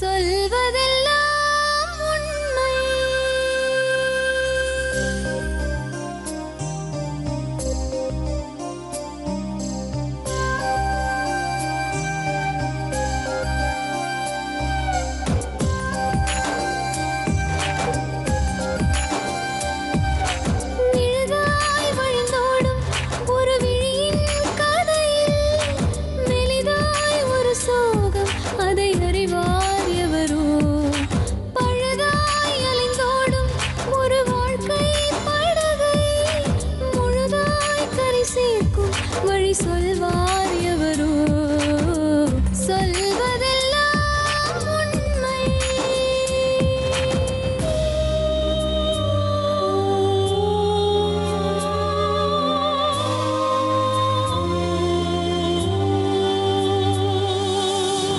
சொல்வதெல்லாம் உண்மை. நிழலாய் வழிந்தோடும் ஒரு விழியின் கதையில் மெலிதாய் ஒரு சோகம், அதை அறிவார் எவரோ. பழுதாய் அலைந்தோடும் ஒரு வாழ்க்கை படகை முழுதாய் கரை சேர்க்கும் வழி சொல்வார் எவரோ. சொல்வதெல்லாம் உண்மை.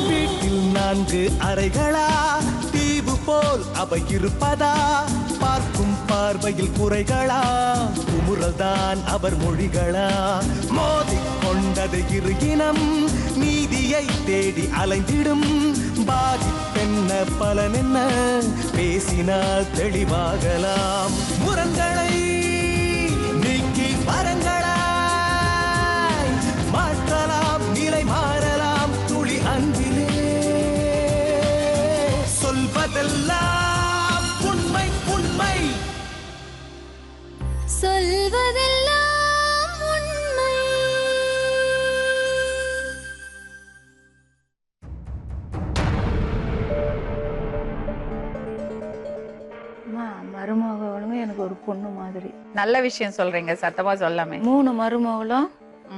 வீட்டில் 4 அறைகளா, தீவு போல் அவை இருப்பதா? பார்க்கும் பார்வையில் குறைகளா, குமுறல்தான் அவர் மொழிகளா? மோதிக் கொண்டது இரு இனம், நீதியை தேடி அலைந்திடும். பாதிப்பென்ன பலனென்ன, பேசினால் தெளிவாகலாம். முரண்களை நீக்கி வரங்களாய் மாற்றலாம், நிலை மாறலாம் துளி அன்பிலே. சொல்வதெல்லாம் உண்மை உண்மை. சொல்வதெல்லாம் உண்மை. மருமகளும் எனக்கு ஒரு பொண்ணு மாதிரி. நல்ல விஷயம் சொல்றீங்க, சத்தமா சொல்லாமே. 3 மருமகளும்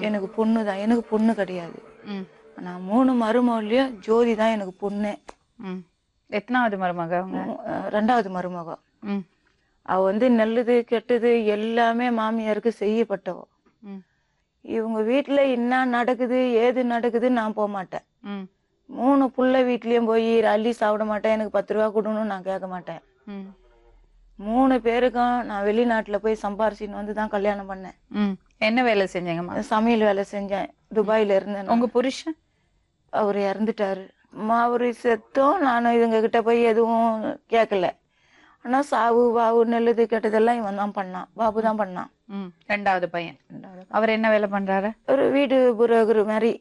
எனக்கு பொண்ணு தான், எனக்கு பொண்ணு கிடையாது. ஆனா 3 மருமகளையும் ஜோதி தான் எனக்கு பொண்ணு. எத்தனாவது மருமக அவங்க? 2வது மருமக. அவ வந்து நல்லது கெட்டது எல்லாமே மாமியாருக்கு செய்யப்பட்டவ. இவங்க வீட்டுல என்ன நடக்குது ஏது நடக்குது நான் போக மாட்டேன். 3 புள்ள வீட்லயும் போய் அள்ளி சாப்பிட மாட்டேன். எனக்கு 10 ரூபா கொடுன்னு நான் கேட்க மாட்டேன். 3 பேருக்கும் நான் வெளிநாட்டுல போய் சம்பாரிச்சின்னு வந்து தான் கல்யாணம் பண்ணேன். என்ன வேலை செஞ்சீங்கம்மா? சமையல் வேலை செஞ்சேன். துபாயில இருந்தேன். உங்க புருஷன்? அவரு இறந்துட்டாரு. அவரு செத்தும் நான் இவங்க கிட்ட போய் எதுவும் கேட்கல. ஆனா சாவு வாவு நல்லது கெட்டதெல்லாம் இவன் தான் பண்ணான், பாபு தான் பண்ணான். 2வது பையன். அவர் என்ன வேலை பண்றாரு? ஒரு வீடு புரோக்கர் மாதிரி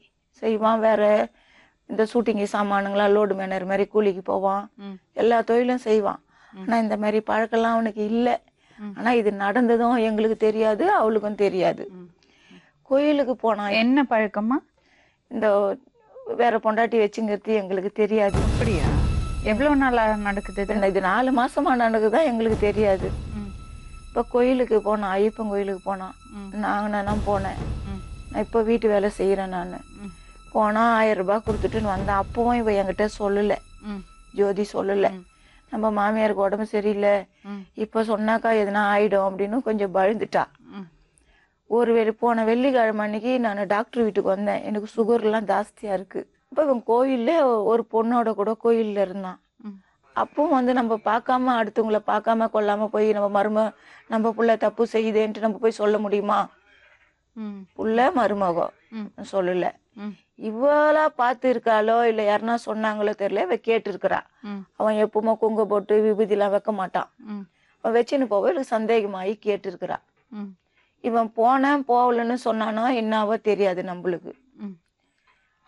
செய்வான். வேற இந்த ஷூட்டிங் சாமானுங்களா லோடு மேனர் மாதிரி கூலிக்கு போவான். எல்லா தொழிலும் செய்வான். ஆனா இந்த மாதிரி பழக்கெல்லாம் அவனுக்கு இல்லை. ஆனா இது நடந்ததும் எங்களுக்கு தெரியாது, அவளுக்கும் தெரியாது. கோயிலுக்கு போனா. என்ன பழக்கமா? இந்த வேற பொண்டாட்டி வச்சுங்கிறது எங்களுக்கு தெரியாது. அப்படியா? எவ்வளவு நாளா நடக்குது இது 4 மாசமா நடக்குதான், எங்களுக்கு தெரியாது. இப்ப கோயிலுக்கு போனா, ஐயப்பன் கோயிலுக்கு போனா. நான் போனேன். நான் இப்ப வீட்டு வேலை செய்யறேன். நான் போனா 1000 ரூபாய் கொடுத்துட்டுன்னு வந்தேன். அப்பவும் இவ என்கிட்ட சொல்லல, ஜோதி சொல்லல. நம்ம மாமியாருக்கு உடம்பு சரியில்லை, இப்ப சொன்னாக்கா எதுனா ஆயிடும் அப்படின்னு கொஞ்சம் பயந்துட்டா. போன வெள்ளிக்கிழமை அன்னைக்கு நான் டாக்டர் வீட்டுக்கு வந்தேன். எனக்கு சுகர் எல்லாம் ஜாஸ்தியா இருக்கு. இப்ப இவன் கோயில்ல ஒரு பொண்ணோட கூட கோயில்ல இருந்தான். அப்பவும் வந்து நம்ம பார்க்காம, அடுத்தவங்களை பார்க்காம கொள்ளாம போய் நம்ம புள்ள தப்பு செய்யுதேன்ட்டு நம்ம போய் சொல்ல முடியுமா? புள்ள மருமகம் சொல்லல. இவளா பார்த்து இருக்காளோ இல்ல யாருன்னா சொன்னாங்களோ தெரியல, இவ கேட்டு இருக்கிறா. அவன் எப்பவுமே குங்க போட்டு விபூதி எல்லாம் வைக்க மாட்டான். அவன் வச்சுன்னு போவ எனக்கு சந்தேகமாயி கேட்டு இருக்கிறா. இவன் போனேன் போகலன்னு சொன்னானோ என்னவோ தெரியாது நம்மளுக்கு.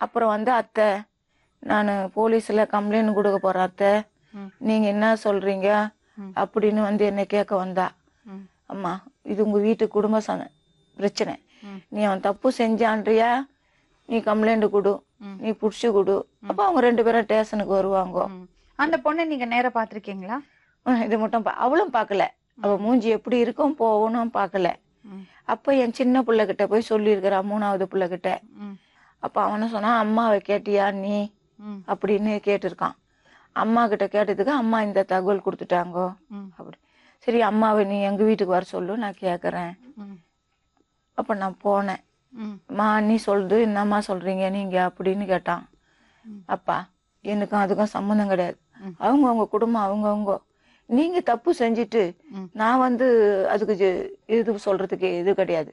அப்புறம் வந்து அத்தை, நான் போலீஸ்ல கம்ப்ளைண்ட் கொடுக்க போறேன் அத்தை, நீங்க என்ன சொல்றீங்க அப்படின்னு வந்து என்ன கேட்க வந்தா. அம்மா, இது உங்க வீட்டு குடும்ப பிரச்சனை. நீ அவன் தப்பு செஞ்சான்றியா, நீ கம்ப்ளைண்ட் கொடு, நீ புடிச்சு கொடு. அப்ப அவங்க 2 பேரும் ஸ்டேஷனுக்கு வருவாங்க. அந்த பொண்ணை நீங்க நேர பாத்திருக்கீங்களா? இது மட்டும் அவளும் பாக்கல. அவ மூஞ்சி எப்படி இருக்கும் போகணும் பாக்கல. அப்ப என் சின்ன புள்ள கிட்ட போய் சொல்லி இருக்கிறா, 3வது புள்ள கிட்ட. அப்ப அவன சொன்னா, அம்மாவை கேட்டியா நீ அப்படின்னு கேட்டிருக்கான். அம்மா கிட்ட கேட்டதுக்கு அம்மா இந்த தகவல் கொடுத்துட்டாங்க அப்படி. சரி அம்மாவை நீ எங்க வீட்டுக்கு வர சொல்லு, நான் கேக்குறேன். அப்ப நான் போனேன். மா நீ சொல்றது என்னம்மா சொல்றீங்க நீங்க அப்படின்னு கேட்டான். அப்பா, எனக்கும் அதுக்கும் சம்மந்தம் கிடையாது. அவங்க குடும்பம் அவங்கவுங்க. நீங்க தப்பு செஞ்சுட்டு நான் வந்து அதுக்கு இது சொல்றதுக்கு இது கிடையாது.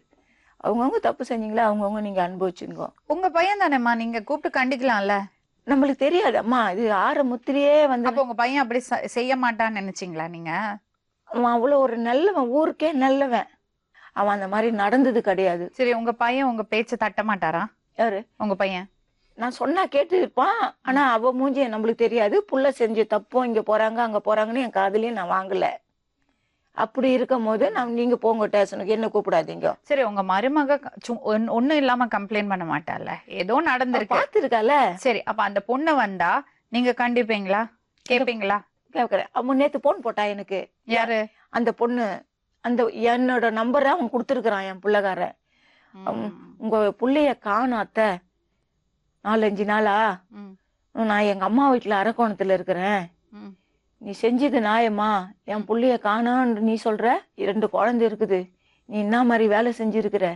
அவங்கவுங்க தப்பு செஞ்சீங்களா அவங்கவுங்க நீங்க அனுபவிச்சுங்க. உங்க பையன் தானேம்மா, நீங்க கூப்பிட்டு கண்டிக்கலாம்ல. நம்மளுக்கு தெரியாது அம்மா, இது ஆற முத்திரையே வந்து அப்ப உங்க பையன் அப்படி செய்ய மாட்டான்னு நினைச்சீங்களா நீங்க? அவன் அவ்வளவு ஒரு நல்லவன், ஊருக்கே நல்லவன். அவன் அந்த மாதிரி நடந்தது கிடையாது. சரி, உங்க பையன் உங்க பேச்ச தட்ட மாட்டாரா? யாரு? உங்க பையன். நான் சொன்னா கேட்டு இருப்பான். ஆனா அவ மூஞ்சி நம்மளுக்கு தெரியாது. புள்ள செஞ்ச தப்பும் இங்க போறாங்க அங்க போறாங்கன்னு என் காதுலயும் நான் வாங்கல. அப்படி இருக்கும் போது நீங்க போங்க ஸ்டேஷனுக்கு, என்ன கூப்பிடாதீங்க. சரி, உங்க மருமக ஒண்ணும் இல்லாம கம்ப்ளைண்ட் பண்ண மாட்டால? ஏதோ நடந்திருக்கு, பாத்துருக்கால. சரி, அப்ப அந்த பொண்ணு வந்தா நீங்க கண்டிப்பீங்களா, கேப்பீங்களா? கேட்கறேன். அவன் நேத்து போன் போட்டா எனக்கு. யாரு? அந்த பொண்ணு. அந்த என்னோட நம்பரை அவன் கொடுத்துருக்கான் என் பிள்ளைக்காரன். உங்க புள்ளைய காணோம் அத்தை, 4-5 நாளா. நான் எங்க அம்மா வீட்டுல அரக்கோணத்துல இருக்கிறேன். நீ செஞ்சது நியாயமா? என் புள்ளைய காணோன்னு நீ சொல்ற, 2 குழந்தை இருக்குது, நீ என்ன மாதிரி வேலை செஞ்சிருக்கிற?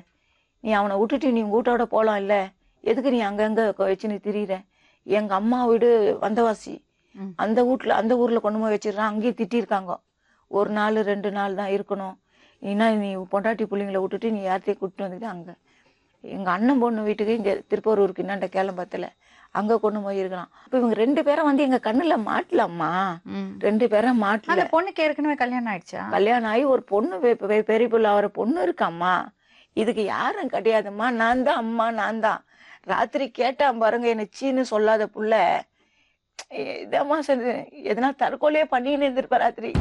நீ அவனை விட்டுட்டு நீ வீட்டோட போலாம் இல்ல, எதுக்கு நீ அங்கங்க வச்சுன்னு திரியிற? எங்க அம்மா வீடு வந்தவாசி, அந்த ஊர்ல கொண்டு போய் வச்சிடறான். அங்கேயே திட்டிருக்காங்க. 1 நாள் 2 நாள் தான் இருக்கணும். நீ பொண்டாட்டி பிள்ளைங்களை விட்டுட்டு நீ யார்த்தையும் கூப்பிட்டு வந்துட்டு அங்க எங்க அண்ணன் பொண்ணு வீட்டுக்கு இங்க திருப்பூரூருக்கு என்னண்ட கேளம்பத்துல அங்க கொண்டு போய் இருக்கலாம். இப்ப இவங்க 2 பேரும் வந்து எங்க கண்ணுல மாட்டலம்மா. 2 பேரும் மாட்டல. அந்த பொண்ணுக்கு ஏற்கனவே கல்யாணம் ஆயிடுச்சா? கல்யாணம் ஆகி ஒரு பொண்ணு பெரிய பிள்ளை அவர பொண்ணு இருக்காம்மா. இதுக்கு யாரும் கிடையாதும்மா. நான் தான் அம்மா, நான் தான். ராத்திரி கேட்டான் பாருங்க, என்ன சீன்னு சொல்லாத புள்ள. இதம்மா எதனா தற்கொலையே பண்ணின்னு இருந்திருப்ப ராத்திரி.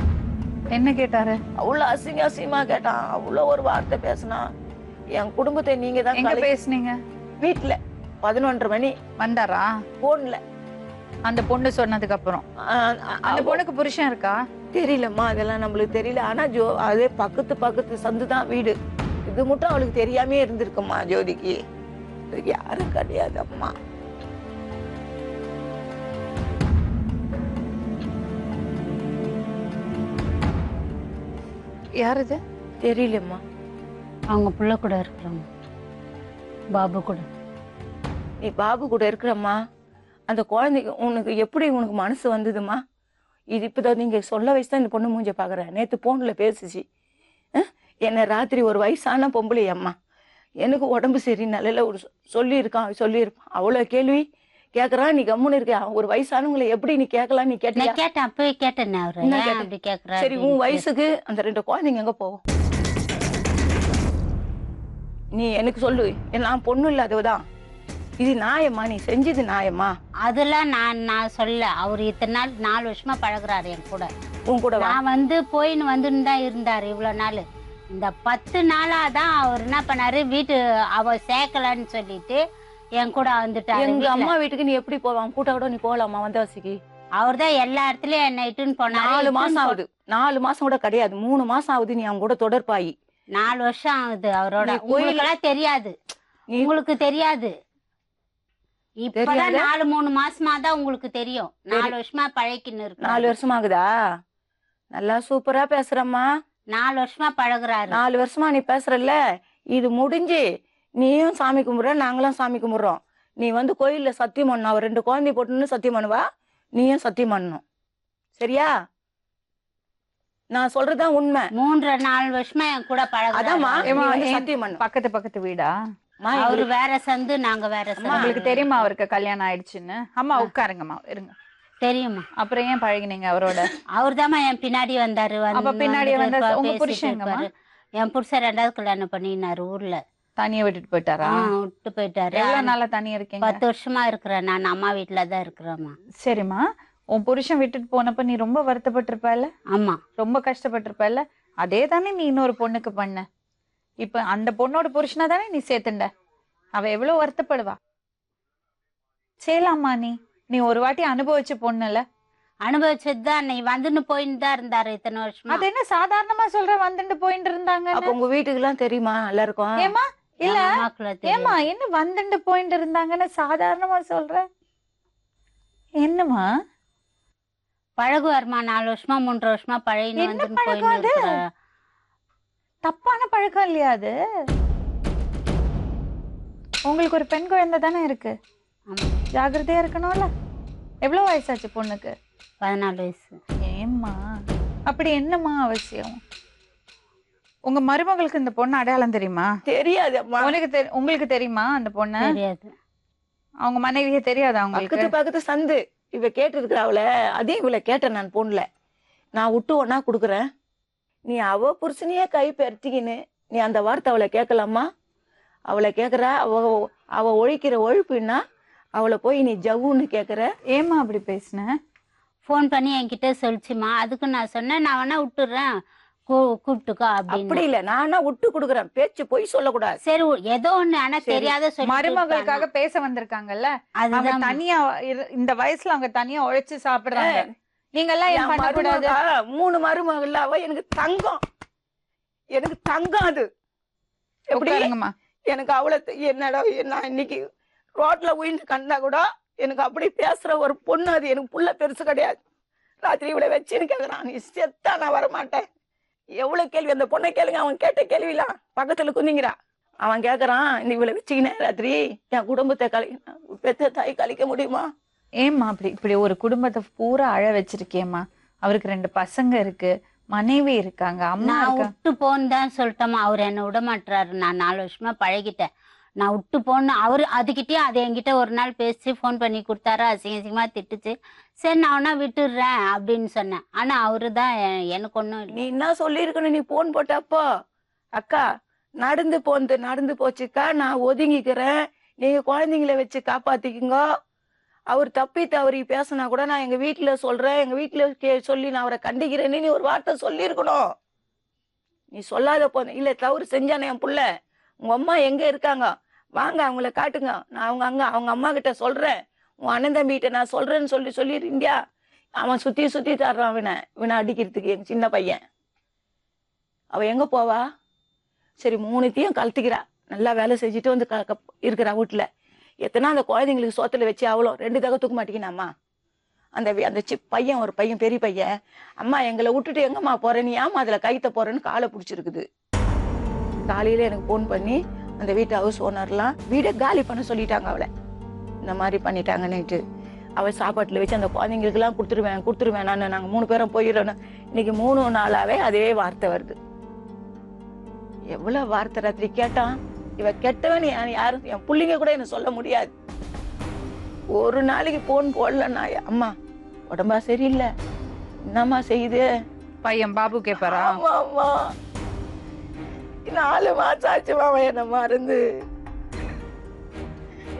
என்ன கேட்டாரு? அவ்வளவு அசிங்கமா கேட்டான். அவ்வளவு ஒரு வார்த்தை பேசினான். என் குடும்பத்தை நீங்க தான். எங்க பேசுனீங்க? வீட்டுல 11:30 மணி. வந்தாரா? போன்ல. அந்த பொண்ணு சொன்னதுக்கு அப்புறம் அந்த பொண்ணுக்கு புருஷன் இருக்கா? தெரியலம்மா, அதெல்லாம் நம்மளுக்கு தெரியல. ஆனா அதே பக்கத்து சந்துதான் வீடு. இது மட்டும் அவளுக்கு தெரியாமே இருந்திருக்குமா ஜோதிக்கு. யாரும் கிடையாது அம்மா. யார் இது? தெரியலம்மா. அவங்க புள்ள கூட இருக்கிறாங்க, பாபு கூட. நீ பாபு கூட இருக்கிறம்மா. அந்த குழந்தைக்கு உனக்கு மனசு வந்ததுமா? இது இப்பதான் நீங்க சொல்ல வயசுதான் இந்த பொண்ணு மூஞ்ச பாக்குறேன். நேத்து போன்ல பேசுச்சு. என்ன ராத்திரி ஒரு வயசான பொம்பளை அம்மா, எனக்கு உடம்பு சரி நல்ல ஒரு சொல்லியிருப்பான். அவ்வளவு கேள்வி கேக்குறான். நீ கம்முன்னு இருக்க. ஒரு வயசானவங்களை எப்படி நீ கேட்கலாம்? நீ கேட்டியா? கேட்டேன், அப்பவே கேட்டேன். அப்படி கேக்குறா? சரி, உன் வயசுக்கு அந்த 2 குழந்தைங்க எங்க போவோம்? நீ எனக்கு சொல்லு. நான் பொண்ணு இல்லாதவதான். இது நியாயமா? நீ செஞ்சது நியாயமா? அதெல்லாம் நான் சொல்ல. அவர் இத்தனை நாள் 4 வருஷமா பழகுறாரு என் கூட. உன் கூட நான் வந்து போயின்னு வந்துன்னு தான் இருந்தாரு இவ்வளவு நாள். இந்த 10 நாளா தான் அவர் என்ன பண்ணாரு, வீட்டு அவ சேர்க்கலன்னு சொல்லிட்டு என் கூட வந்துட்டாரு. எங்க அம்மா வீட்டுக்கு நீ எப்படி போவான்? கூட்டோட நீ போகலாமா வந்தவாசிக்கு? அவர் தான் எல்லா இடத்துலயும் என்ன இட்டுன்னு போனாரு. 4 மாசம் ஆகுது. 4 மாசம் கூட கிடையாது, 3 மாசம் ஆகுது நீ அவங்க கூட தொடர்பாயி. 4 வருஷம் ஆகுது அவரோட. உங்களுக்கெல்லாம் தெரியாது, உங்களுக்கு தெரியாது. இப்பதான் 4-3 மாசமா தான் உங்களுக்கு தெரியும். 4 வருஷமா பழகின்னு இருக்கு. 4 வருஷமா ஆகுதா? நல்லா சூப்பரா பேசுறம்மா. 4 வருஷமா பழகுறாரு. 4 வருஷமா நீ பேசுறல்ல, இது முடிஞ்சு நீயும் சாமி கும்பிடுற, நாங்களும் சாமி கும்பிடுறோம். நீ வந்து கோயில்ல சத்தியம் பண்ணணும். அவர் 2 குழந்தை போட்டுன்னு சத்தியம் பண்ணுவா, நீயும் சத்தியம் பண்ணணும். சரியா? நான் சொல்றதுதான் உண்மை. 3-4 வருஷமா என் கூட அதாம்மா, பழகுறாரு. சத்தியம் பண்ணணும். பக்கத்து வீடா? அவரு வேற சந்து, நாங்க வேற சந்து. உங்களுக்கு தெரியுமா அவருக்கு கல்யாணம் ஆயிடுச்சுன்னு? அம்மா உட்காருங்கம்மா, இருங்க. தெரியுமா? அப்புறம் ஏன் பழகினீங்க அவரோட? அவர்தாம்மா என் பின்னாடி வந்தாரு. அப்ப பின்னாடி வந்தா உங்க புருஷன்? என் புருஷன் 2வது கல்யாணம் பண்ணினாரு ஊர்ல. தனியா விட்டுட்டு போயிட்டாரா? விட்டு போயிட்டாரு. எவ்வளவு நாளா தனியா இருக்கீங்க? 10 வருஷமா இருக்கிறேன் நான். அம்மா வீட்டுலதான் இருக்கிறேம்மா. சரிம்மா, உன் புருஷன் விட்டுட்டு போனப்ப நீ ரொம்ப வருத்தப்பட்டிருப்பல? ஆமா, ரொம்ப கஷ்டப்பட்டிருப்பல. அதே தானே நீ இன்னொரு பொண்ணுக்கு பண்ண. இப்ப அந்த பொண்ணோட புருஷனா தானே நீ சேர்த்துண்ட. அவ எவ்வளவு வருத்தப்படுவா? செய்யலாமா? நீ ஒரு வாட்டி அனுபவிச்ச பொண்ணுல. அனுபவிச்சதுதான். நீ வந்துன்னு போயின்னு தான் இருந்தாரு இத்தனை வருஷமா. அது என்ன சாதாரணமா சொல்ற, வந்துட்டு போயிட்டு இருந்தாங்க? அப்ப உங்க வீட்டுக்கு எல்லாம் தெரியுமா எல்லாருக்கும்? ஏமா இல்ல, ஏமா என்ன வந்துட்டு போயிட்டு இருந்தாங்கன்னு சாதாரணமா சொல்ற? என்னமா பழகுவாருமா? 4 வருஷமா 3 வருஷமா பழகின்னு வந்து போயின்னு. தப்பான பழக்கம் இல்லையா அது? உங்களுக்கு ஒரு பெண் குழந்தை தானே இருக்கு, ஜாகிரதையா இருக்கணும்ல. எவ்வளவு வயசாச்சு பொண்ணுக்கு? 14 வயசு. ஏம்மா அப்படி என்னம்மா அவசியம்? உங்க மருமகளுக்கு இந்த பொண்ணு அடையாளம் தெரியுமா? தெரியாது. உங்களுக்கு தெரியுமா அந்த பொண்ணு? தெரியாது. அவங்க மனைவியே தெரியாதா அவங்களுக்கு? பக்கத்து பக்கத்து சந்து இவ கேட்டு இருக்கிற அவளை, அதையும் இவளை கேட்டேன் நான் போன்ல. நான் விட்டு ஒன்னா கொடுக்குறேன், நீ அவ புருஷனையே கை பெருத்திக்கின்னு நீ அந்த வார்த்தை அவளை கேட்கலாமா? அவளை கேட்குற, அவ ஒழிக்கிற ஒழுப்புன்னா அவளை போய் நீ ஜவ்வுன்னு கேட்குற. ஏமா அப்படி பேசுன? ஃபோன் பண்ணி என்கிட்ட சொல்லிச்சுமா. அதுக்கு நான் சொன்னேன், நான் வேணா விட்டுறேன், கூப்பிட்டுக்கோ அப்படி அப்படின்னு. இல்ல, நானா விட்டு கொடுக்குறேன், பேச்சு போய் சொல்லக்கூடாது. சரி ஏதோ ஒண்ணு, ஆனா தெரியாத சொல்லி மருமகளுக்காக பேச வந்திருக்காங்கல்ல, அவங்க அதுதான் தனியா இந்த வயசுல அவங்க தனியா உழைச்சு சாப்பிடுறாங்க. நீங்க எல்லாம் ஏன் என் பண்ணக்கூடாது? மருமக, 3 மருமகள் அவ எனக்கு தங்கம், எனக்கு தங்கம். அது எப்படி உட்காருங்கம்மா. எனக்கு அவளை என்னடா, நான் இன்னைக்கு ரோட்ல உயிர்ந்து கண்டா கூட எனக்கு அப்படி பேசுற ஒரு பொண்ணு. அது எனக்கு புள்ள பெருசு கிடையாது. ராத்திரி இவளை வச்சுன்னு கேக்குறான், நீ செத்தா நான் வரமாட்டேன். எவ்வளவு கேள்வி அந்த பொண்ணை கேளுங்க, அவன் கேட்ட கேள்விலாம் பக்கத்துல குந்திங்கிறா. அவன் கேக்குறான், நீ இவளை வச்சுக்கினேன் ராத்திரி என் குடும்பத்தை பெத்த தாய் கழிக்க முடியுமா? ஏம்மா இப்படி ஒரு குடும்பத்தை பூரா அழ வச்சிருக்கேம்மா. அவருக்கு 2 பசங்க இருக்கு, மனைவி இருக்காங்க, அம்மா நான் இருக்கா. விட்டு போன்னு தான் சொல்லிட்டோமா. அவர் என்ன விட மாட்டாரு. நான் 4 வருஷமா பழகிட்டேன். நான் விட்டு போன்னு அவரு அதுகிட்டயே அது என்கிட்ட ஒரு நாள் பேசி ஃபோன் பண்ணி கொடுத்தாரு. அசிங்கமா திட்டுச்சு. சரி நான் வேணா விட்டுடுறேன் அப்படின்னு சொன்னேன். ஆனா அவரு தான் எனக்கு ஒண்ணும் இல்லை. நீ என்ன சொல்லியிருக்கணும், நீ போன் போட்டப்போ, அக்கா நடந்து போச்சுக்கா, நான் ஒதுங்கிக்கிறேன், நீங்க குழந்தைங்களை வச்சு காப்பாத்திக்குங்க. அவர் தப்பி தவறி பேசினா கூட நான் எங்க வீட்டுல சொல்றேன், எங்க வீட்டுல சொல்லி நான் அவரை கண்டிக்கிறேன்னு நீ ஒரு வார்த்தை சொல்லியிருக்கணும். நீ சொல்லாத போன இல்ல, தவறு செஞ்சானே என் புள்ள. உங்க அம்மா எங்க இருக்காங்க, வாங்க அவங்கள காட்டுங்க, நான் அவங்க அம்மா கிட்ட சொல்றேன், உன் அண்ணன் தம்பி கிட்ட நான் சொல்றேன்னு சொல்லிருந்தீங்க. அவன் சுத்தி தர்றான் இவனை அடிக்கிறதுக்கு, எங்க சின்ன பையன். அவ எங்க போவா? சரி 3த்தையும் கழட்டிக்கிறா, நல்லா வேலை செஞ்சுட்டு வந்து இருக்கிறா வீட்டுல. எத்தனை அந்த குழந்தைங்களுக்கு சோத்துல வச்சு அவளும் 2 தடவை தூக்க மாட்டேங்கினாம்மா. அந்த பையன், ஒரு பையன், பெரிய பையன், அம்மா எங்களை விட்டுட்டு எங்கம்மா போற, நீ ஏமா அதுல கைத்த போறேன்னு காலை பிடிச்சிருக்குது. காலையில எனக்கு போன் பண்ணி அந்த வீட்டு ஹவுஸ் ஓனர்லாம் வீடை காலி பண்ண சொல்லிட்டாங்க அவளை. இந்த மாதிரி பண்ணிட்டாங்கன்னுட்டு அவள் சாப்பாட்டுல வச்சு அந்த குழந்தைங்களுக்கு எல்லாம் கொடுத்துருவேன் நான், நாங்க 3 பேரும் போயிடணும். இன்னைக்கு 3 நாளாவே அதே வார்த்தை வருது. எவ்வளவு வார்த்தை ராத்திரி கேட்டான். இவ கெட்டவன் யாரும் என் பிள்ளைங்க கூட என்ன சொல்ல முடியாது. ஒரு நாளைக்கு போன் போடலன்னா, அம்மா உடம்பா சரியில்லை, என்னம்மா செய்யுது? பையன் பாபு கேப்பாரா? ஆமா 4 மாசம் ஆச்சுமா அவன் என்ன மறந்து.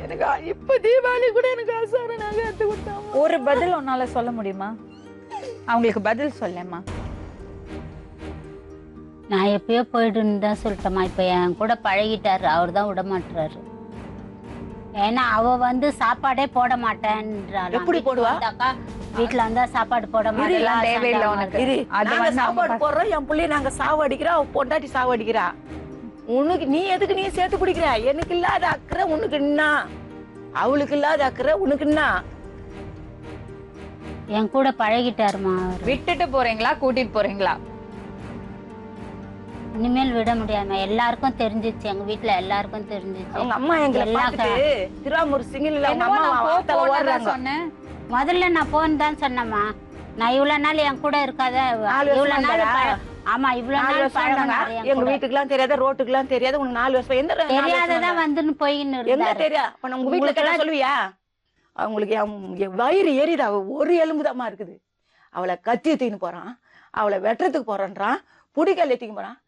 எனக்கு இப்ப தீபாவளி கூட எனக்கு ஆசார நகை எடுத்து கொடுத்தாமா. ஒரு பதில் உன்னால சொல்ல முடியுமா? அவங்களுக்கு பதில் சொல்லேம்மா. நான் எப்பயோ போயிடுன்னு தான் சொல்லிட்டேம்மா. இப்ப என் கூட பழகிட்டாரு, அவர் தான் விட மாட்டுறாரு. ஏன்னா அவ சாப்பாடே போட மாட்டேன்றாள். எப்படி போடுவா? வீட்டுல வந்தா சாப்பாடு போட அதெல்லாம் தேவையில்லை உனக்கு. நாங்க சாப்பாடு போடுறோம், என் பிள்ளைய நாங்க சாவடிக்கிறா, அவ பொண்டாட்டி சாவடிக்கிறா. உனக்கு நீ எதுக்கு நீ சேர்த்து பிடிக்கிற? எனக்கு இல்லாத அக்கறை உனக்கு என்ன? அவளுக்கு இல்லாத அக்கறை உனக்கு என்ன? என் கூட பழகிட்டாருமா. விட்டுட்டு போறீங்களா கூட்டிட்டு போறீங்களா? இனிமேல் விட முடியாம, எல்லாருக்கும் தெரிஞ்சிச்சு, எங்க வீட்டுல எல்லாருக்கும் தெரிஞ்சிச்சு. அவங்க அம்மா எங்களை பார்த்துட்டு திருவாமூர் சிங்கிள் அவங்க அம்மா சொன்னேன். முதல்ல நான் போன்னு தான் சொன்னேம்மா. நான் இவ்வளவு நாள் என் கூட இருக்காத, இவ்வளவு நாள் ஆமா இவ்வளவு நாள் பழகினாரு. எங்க வீட்டுக்கு எல்லாம் தெரியாத, ரோட்டுக்கு எல்லாம் தெரியாத. உனக்கு 4 வருஷம் எந்த தெரியாததான் வந்துன்னு போயின்னு எங்க இருந்தாரு. தெரியா? உங்க வீட்டுல கேட்டா சொல்லுவியா? அவங்களுக்கு வயிறு எரியுது, அவ ஒரு எலும்புதாம்மா இருக்குது. அவளை கத்தி தூக்கின்னு போறான், அவளை வெட்டுறதுக்கு போறான்றான், புடிக்கல் தூக்கி போறான்.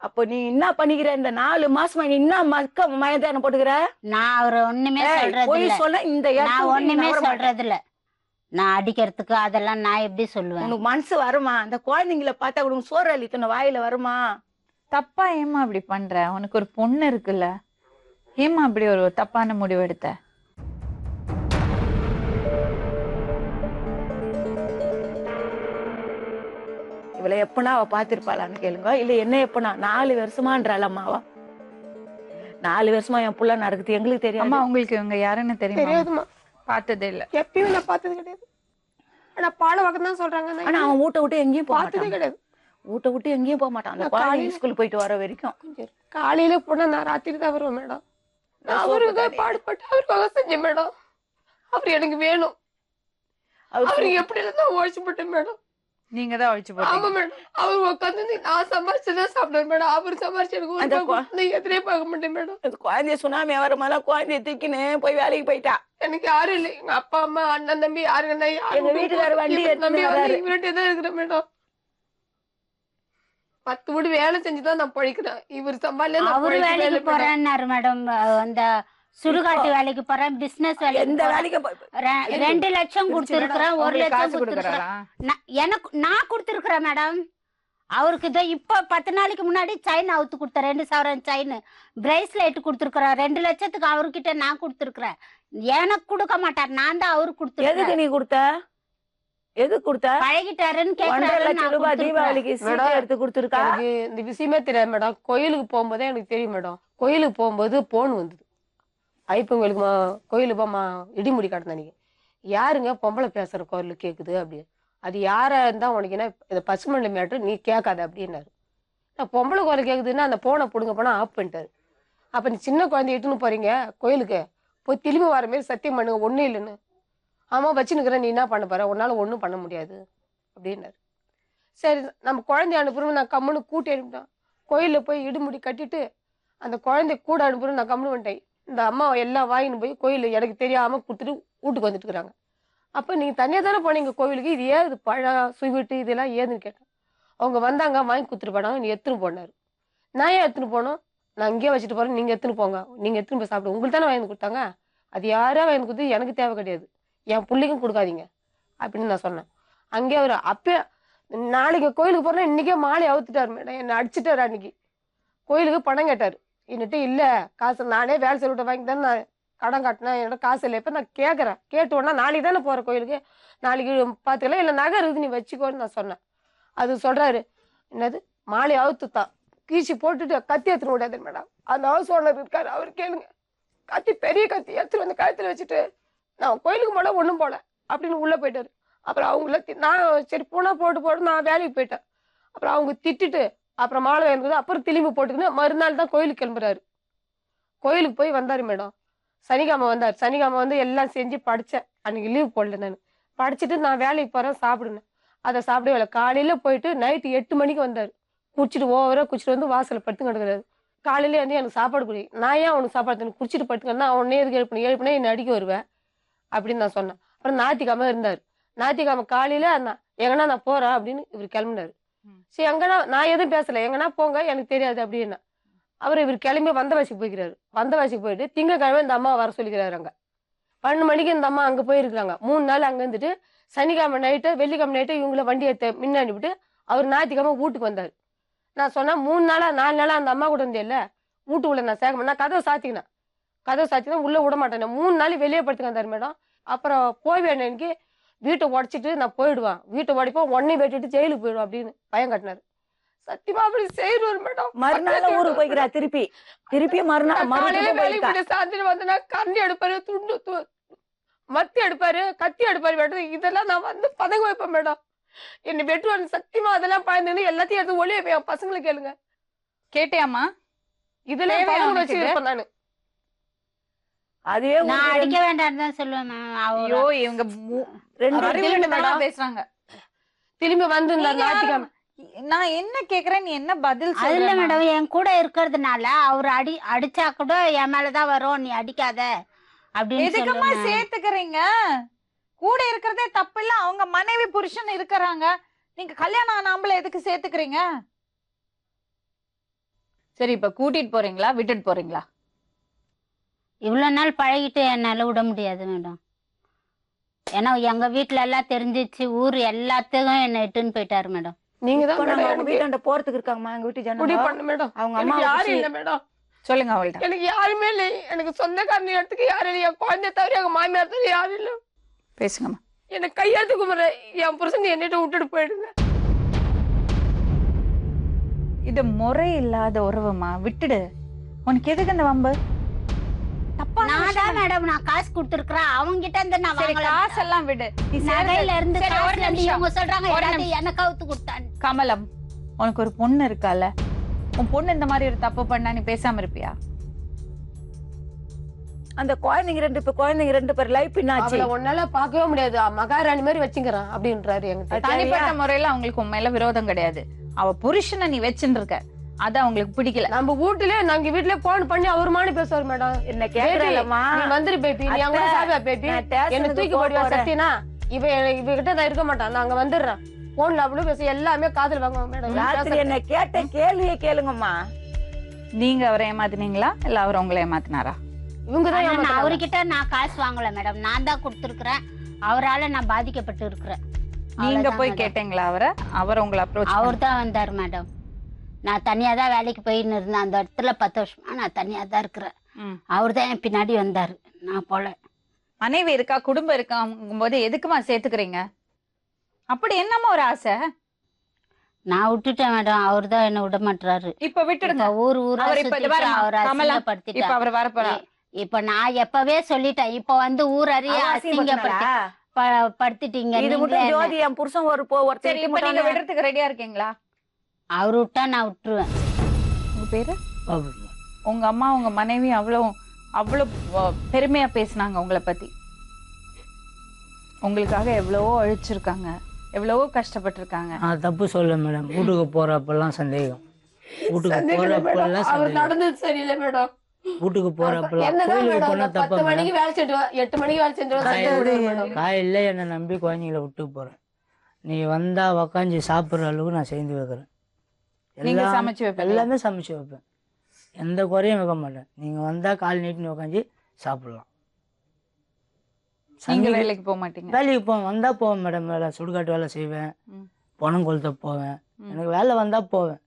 அப்ப நீ என்ன பண்ணிக்கிற? இந்த 4 மாசமா நீ என்ன மயதானம் போட்டுக்கிற? நான் அவரை ஒண்ணுமே சொல்றது இந்த நான் ஒண்ணுமே சொல்றது இல்ல. நான் அடிக்கிறதுக்கு அதெல்லாம் நான் எப்படி சொல்லுவேன்? உனக்கு மனசு வருமா? அந்த குழந்தைங்களை பார்த்தா உனக்கு சோறு அள்ளித்தன வாயில வருமா? தப்பா ஏமா அப்படி பண்ற? உனக்கு ஒரு பொண்ணு இருக்குல்ல, ஏமா அப்படி ஒரு தப்பான முடிவு எடுத்த? இவளை எப்பனா அவ பாத்திருப்பாளான்னு கேளுங்க. இல்ல என்ன எப்பனா 4 வருஷமான்றாள் அம்மாவா. 4 வருஷமா என் புள்ள நடக்குது, எங்களுக்கு தெரியும். அம்மா உங்களுக்கு இவங்க யாருன்னு தெரியுமா? பார்த்ததே இல்ல. எப்பயும் நான் பார்த்தது கிடையாது. ஆனா பால வகம் தான் சொல்றாங்க. ஆனா அவன் வீட்டை விட்டு எங்கேயும் பார்த்ததே கிடையாது. வீட்டை விட்டு எங்கேயும் போக மாட்டான். அந்த குழந்தைங்க ஸ்கூல் போயிட்டு வர வரைக்கும். காலையில போனா நான் ராத்திரி தான் வருவேன் மேடம். அவருக்காக பாடுபட்டு அவருக்காக செஞ்சேன் மேடம். அவர் எனக்கு வேணும். அவருக்கு எப்படி இருந்தா உழைச்சுப்பட்டேன் மேடம். நீங்க தான் அழிச்சு ஆமா போட்டீங்க. மேடம். அவர் உட்காந்து நான் சம்பாரிச்சுதான் சாப்பிடுவேன் மேடம். அவர் சம்பாரிச்சு எனக்கு ஒரு அந்த ரூபாய் கொடுத்தா எதிரே பார்க்க மாட்டேன் மேடம். அது குழந்தைய சுனாமி வரமால குழந்தைய தூக்கின்னு போய் வேலைக்கு போயிட்டா. எனக்கு யாரும் இல்லை. எங்க அப்பா அம்மா அண்ணன் தம்பி யாரு இல்லை. எங்க வீட்டுக்காரர் வண்டி எடுத்துன்னு வராரு. இவர்கிட்ட தான் இருக்கிறேன் மேடம். 10 வீடு வேலை செஞ்சுதான் நான் பழிக்கிறேன். இவர் சம்பாதில அவரு வேலைக்கு போறேன்னாரு மேடம். அந்த சுடுகாட்டு வேலைக்கு போறேன், பிசினஸ் எந்த வேலைக்கு வேலைக்கு 2 லட்சம் கொடுத்திருக்கிறேன், 1 லட்சம் காசு கொடுத்திருக்கிறேன். கொடுக்கறாரா? எனக்கு நான் கொடுத்திருக்கிறேன் மேடம். அவருக்கு இதோ இப்ப 10 நாளைக்கு முன்னாடி செயின் அவுத்து கொடுத்தேன். 2 சவரன் செயின் பிரேஸ்லெட் கொடுத்திருக்கிறேன். 2 லட்சத்துக்கு அவர்கிட்ட நான் கொடுத்திருக்கிறேன். எனக்கு கொடுக்க மாட்டார், நான் தான் அவருக்கு எதுக்கு கொடுத்திருக்கேன். நீ கொடுத்த? எதுக்கு கொடுத்த? பழகிட்டாருன்னு 1.5 கேக்குறாரு. லட்சம் ரூபாய் தீபாவளிக்கு சீட்டை எடுத்து கொடுத்துருக்கா. எனக்கு இந்த விஷயமே தெரியாது மேடம். கோயிலுக்கு போகும்போதே எனக்கு தெரியும் மேடம். கோயிலுக்கு போகும்போது போன் வந்தது. ஐப்பங்களுக்கு கோயிலுக்கு போமா இடிமுடி காட்டின அன்னைக்கு யாருங்க பொம்பளை பேசுற கோயில கேக்குது அப்படி. அது யாரா இருந்தா உனக்கு என்ன இந்த பசுமண்ல மேட்டு நீ கேட்காத அப்படின்னாரு. நான் பொம்பளை கோயில கேக்குதுன்னா அந்த போனை பிடுங்க போனா ஆஃப் பண்ணிட்டாரு. அப்ப நீ சின்ன குழந்தைய இட்டுன்னு போறீங்க கோயிலுக்கு போய் திரும்பி வர மாதிரி சத்தியம் பண்ணுங்க ஒண்ணும் இல்லைன்னு. ஆமா வச்சுன்னுக்குறேன், நீ என்ன பண்ண போற, உன்னால ஒன்றும் பண்ண முடியாது அப்படின்னாரு. சரி நம்ம குழந்தைய அனுப்புறோம். நான் கம்முன்னு கூட்டி அனுப்பிட்டேன். கோயிலில் போய் இடுமுடி கட்டிட்டு அந்த குழந்தைய கூட அனுப்புறோம். நான் கம்முன்னு வந்துட்டேன். இந்த அம்மா எல்லாம் வாங்கின்னு போய் கோயில் எனக்கு தெரியாம கொடுத்துட்டு வீட்டுக்கு வந்துட்டு இருக்கிறாங்க. அப்போ நீங்க தனியாக தானே போனீங்க கோவிலுக்கு, இது ஏன் இது பழம் ஸ்வீட்டு இதெல்லாம் ஏதுன்னு கேட்டேன். அவங்க வந்தாங்க வாங்கி கொடுத்துட்டு போனாங்க. நீ எடுத்துன்னு போனாரு. நான் ஏன் எடுத்துன்னு போனோம்? நான் இங்கேயே வச்சுட்டு போறேன், நீங்க எடுத்துன்னு போங்க, நீங்க எடுத்துன்னு போய் சாப்பிடுங்க. உங்களுக்கு தானே வாங்கி கொடுத்தாங்க, அது யாரா வாங்கி கொடுத்து எனக்கு தேவை கிடையாது, என் பிள்ளைக்கும் கொடுக்காதீங்க அப்படின்னு நான் சொன்னேன். அங்கே அவர் அப்பயே நாளைக்கு கோயிலுக்கு போறேன் இன்னைக்கே மாலை அவுத்துட்டாரு மேடம். என்னை அடிச்சுட்டாரு. அன்னைக்கு கோயிலுக்கு பணம் கேட்டாரு. என்னட்டு இல்ல காசு நானே வேலை செய்ய வாங்கி தானே நான் கடன் காட்டினேன், என்னோட காசு இல்லை. இப்ப நான் கேட்கறேன். கேட்டு உடனே நாளைக்கு தானே போற கோயிலுக்கு, நாளைக்கு பாத்துக்கலாம் இல்ல நகை இருக்குது நீ வச்சுக்கோன்னு நான் சொன்னேன். அது சொல்றாரு என்னது மாலை அவுத்துத்தான் கீழ்ச்சி போட்டுட்டு கத்தி எடுத்துன்னு விடாது மேடம். அந்த ஹவுஸ் ஓனர் இருக்காரு, அவர் கேளுங்க. கத்தி பெரிய கத்தி எடுத்துட்டு வந்து கழுத்துல வச்சுட்டு நான் கோயிலுக்கு போல ஒண்ணும் போல அப்படின்னு உள்ள போயிட்டாரு. அப்புறம் அவங்கள நான் சரி போனா போட்டு நான் வேலைக்கு போயிட்டேன். அப்புறம் அவங்க திட்டிட்டு அப்புறம் மாலை வாங்கினது அப்புறம் திரும்பி போட்டுக்கின்னு மறுநாள் தான் கோயிலுக்கு கிளம்புறாரு. கோயிலுக்கு போய் வந்தாரு மேடம். சனிக்கிழமை வந்தார். சனிக்கிழமை வந்து எல்லாம் செஞ்சு படிச்சேன். அன்னைக்கு லீவ் போடல. நான் படிச்சுட்டு நான் வேலைக்கு போறேன் சாப்பிடுனேன். அதை சாப்பிடவே இல்லை. காலையில போயிட்டு நைட்டு 8 மணிக்கு வந்தாரு. குடிச்சிட்டு ஓவரா குடிச்சிட்டு வந்து வாசல படுத்து கிடக்குறாரு. காலையில வந்து எனக்கு சாப்பாடு குடி, நான் ஏன் அவனுக்கு சாப்பாடு குடிச்சிட்டு படுத்துக்கன்னா அவனே எதுக்கு எழுப்பினா என்னை அடிக்க வருவேன் அப்படின்னு நான் சொன்னேன். அப்புறம் ஞாயிற்றுக்கிழமை இருந்தாரு. ஞாயிற்றுக்கிழமை காலையில எங்கன்னா நான் போறேன் அப்படின்னு இவர் கிளம்பினாரு. சரி எங்கன்னா நான் எதுவும் பேசல, எங்கன்னா போங்க எனக்கு தெரியாது அப்படின்னா. அவர் இவர் கிளம்பி வந்தவாசிக்கு போய்க்கிறாரு. வந்தவாசிக்கு போயிட்டு திங்கக்கிழமை இந்த அம்மா வர சொல்லிக்கிறாரு. அங்க 12 மணிக்கு இந்த அம்மா அங்க போயிருக்கிறாங்க. 3 நாள் அங்க இருந்துட்டு சனிக்கிழமை நைட்டு வெள்ளிக்கிழமை நைட்டு இவங்கள வண்டி எடுத்து முன்ன அனுப்பிட்டு அவர் ஞாயிற்றுக்கிழமை வீட்டுக்கு வந்தாரு. நான் சொன்னேன் 3 நாளா 4 நாளா அந்த அம்மா கூட இருந்தே இல்ல வீட்டுக்குள்ள நான் சேர்க்க நான் கதவை சாத்திக்கினேன் உள்ள விட மாட்டேன். 3 நாள் வெளியே படுத்துக்க வந்தாரு மேடம். அப்புறம் போய் வேணும் எனக்கு வீட்டை உடச்சிட்டு நான் போயிடுவேன், வீட்டை உடைப்போம் உடனே வெட்டிட்டு ஜெயிலுக்கு போயிடுவேன் அப்படின்னு பயம் கட்டினாரு. சத்தியமா அப்படி செய்வார் மேடம். மறுநாள் ஊருக்கு போய்க்கிறா திருப்பி மறுநாள் சாந்திரி வந்தனா கரண்டி எடுப்பாரு, துண்டு மத்தி எடுப்பாரு, கத்தி எடுப்பாரு மேடம். இதெல்லாம் நான் வந்து பதங்க வைப்பேன் மேடம். என்னை வெட்டுவாரு சத்தியமா. அதெல்லாம் பயந்துன்னு எல்லாத்தையும் எடுத்து ஒளிய போய் பசங்களை கேளுங்க. கேட்டியாமா? இதெல்லாம் பதங்க வச்சு இருப்பேன் நானு. அதுவே நான் அடிக்க வேண்டாம்னு தான் சொல்லுவேன் மேம். ஐயோ இவங்க 2 பேசுறாங்க. திரும்பி வந்து ஞாயிற்றுக்கிழமை நான் என்ன கேக்குறேன், நீ என்ன பதில் அது இல்ல சொல்ற? மேடம், என் கூட இருக்கிறதுனால அவர் அடிச்சா கூட என் மேலதான் வரும், நீ அடிக்காத அப்படின்னு எதுக்குமா சொல்லுவேன். சேர்த்துக்கிறீங்க? கூட இருக்கிறதே தப்பு இல்ல. அவங்க மனைவி புருஷன் இருக்கிறாங்க, நீங்க கல்யாணம் ஆன ஆம்பளை எதுக்கு சேர்த்துக்கிறீங்க? சரி இப்ப கூட்டிட்டு போறீங்களா விட்டுட்டு போறீங்களா? இவ்வளவு நாள் பழகிட்டு என்னால விட முடியாது மேடம். ஏன்னா எங்க வீட்டுல எல்லாம் தெரிஞ்சிச்சு, ஊர் எல்லாத்துக்கும் என்ன இட்டுன்னு போயிட்டாரு மேடம். நீங்க தான் அவங்க வீட்டாண்ட போறதுக்கு இருக்காங்கம்மா. எங்க வீட்டு ஜனம் மேடம். அவங்க அம்மா அம்மா யாரும் இல்ல மேடம். சொல்லுங்க அவள்கிட்ட. எனக்கு யாருமே இல்லை. எனக்கு சொந்தக்காரன் இடத்துக்கு யாரும் இல்லை. என் குழந்தை தவிர எங்க மாமியார் தவிர யாரும் இல்லை. பேசுங்கம்மா. எனக்கு கையாத்து கும்பிட்ற என் புருஷன் என்னிட்ட விட்டுட்டு போயிடுங்க. இது முறை இல்லாத உறவுமா, விட்டுடு. உனக்கு எதுக்கு அந்த வம்பு? நான் தான் மேடம் நான் காசு கொடுத்துருக்கேன் அவங்க கிட்ட இருந்து நான் வாங்கல. காசெல்லாம் விடு. நீ நகையில இருந்து சரி, ஒரு காசுல இருந்து நிமிஷம். இவங்க சொல்றாங்க ஒரு எல்லாத்தையும் எனக்கு அவுத்து கொடுத்தான்னு. கமலம், உனக்கு ஒரு பொண்ணு இருக்கால, உன் பொண்ணு இந்த மாதிரி ஒரு தப்பு பண்ணா நீ பேசாம இருப்பியா? அந்த குழந்தைங்க ரெண்டு பேர் லைஃப் என்னாச்சு? அவளை உன்னால பார்க்கவே முடியாது, மகாராணி மாதிரி வச்சுக்கிறான் அப்படின்றாரு என்கிட்ட. தனிப்பட்ட முறையில அவங்களுக்கு உன் மேல விரோதம் கிடையாது. அவ புருஷனை நீ வச்சுட்டு இருக்க, அது அவங்களுக்கு பிடிக்கல. நம்ம வீட்டுல போன் பண்ணி அவருமானு பேசுவார் மேடம். என்ன கேக்குறேன்மா, நீ வந்துரு பேபி, நீ அங்க சாப்பிட பேபி, என்ன தூக்கி போடுவா சத்தினா இவ கிட்ட நான் இருக்க மாட்டான், நான் அங்க வந்துடுறேன். போன்ல அவ்வளவு பேச எல்லாமே காதல் வாங்க மேடம். ராத்திரி என்ன கேட்ட கேள்வியே கேளுங்கம்மா. நீங்க அவரை ஏமாத்தினீங்களா இல்ல அவர் உங்களை ஏமாத்தினாரா? இவங்கதான் அவர்கிட்ட நான் காசு வாங்கல மேடம், நான் தான் கொடுத்துருக்கிறேன். அவரால நான் பாதிக்கப்பட்டு இருக்கிறேன். நீங்க போய் கேட்டீங்களா அவரை? அவர் உங்களை அப்ரோச்? அவர் தான் வந்தார் மேடம். நான் தனியா தான் வேலைக்கு போயின்னு இருந்தேன் அந்த இடத்துல. 10 வருஷமா நான் தனியா தான் இருக்கிறேன். அவர் தான் என் பின்னாடி வந்தாரு, நான் போல. மனைவி இருக்கா, குடும்பம் இருக்காங்கும் போது எதுக்குமா சேர்த்துக்கிறீங்க? அப்படி என்னமா ஒரு ஆசை? நான் விட்டுட்டேன் மேடம், அவர் தான் என்ன விட மாட்டாரு. இப்ப விட்டுடுங்க. ஊரா இப்ப அவர் வரப்போறா. இப்ப நான் எப்பவே சொல்லிட்டேன், இப்ப வந்து ஊர் அறிய அசிங்கப்படுத்திட்டீங்க. ஜோதி என் புருஷன் சரி, இப்ப நீங்க விடுறதுக்கு ரெடியா இருக்கீங்களா? அவரு விட்டா நான் விட்டுருவேன். உங்க பேரு? உங்க அம்மா உங்க மனைவி அவ்வளவு பெருமையா பேசினாங்க உங்களை பத்தி. உங்களுக்காக எவ்வளவோ அழிச்சிருக்காங்க, எவ்வளவோ கஷ்டப்பட்டிருக்காங்க. நான் தப்பு சொல்ல மேடம். வீட்டுக்கு போறப்பெல்லாம் சந்தேகம். வீட்டுக்கு போறப்பெல்லாம் அவர் நடந்தது சரியில்லை மேடம். வீட்டுக்கு போறப்பெல்லாம் கோயிலுக்கு போனா தப்பா 10 மணிக்கு வேலை செஞ்சு 8 மணிக்கு வேலை செஞ்சு காலையில என்னை நம்பி குழந்தைங்களை விட்டு போறேன். நீ வந்தா உக்காஞ்சி சாப்பிடுற அளவுக்கு நான் செஞ்சு வைக்கிறேன். நீங்க சமைச்சு வைப்பீங்க? எல்லாமே சமைச்சு வைப்பேன், எந்த குறையும் வைக்க மாட்டேன். நீங்க வந்தா கால் நீட்டு உக்காஞ்சி சாப்பிடலாம். நீங்க வேலைக்கு போக மாட்டீங்க? வேலைக்கு போவேன், வந்தா போவேன் மேடம். வேலை சுடுகாட்டு வேலை செய்வேன், பணம் கொளுத்த போவேன். எனக்கு வேலை வந்தா போவேன்,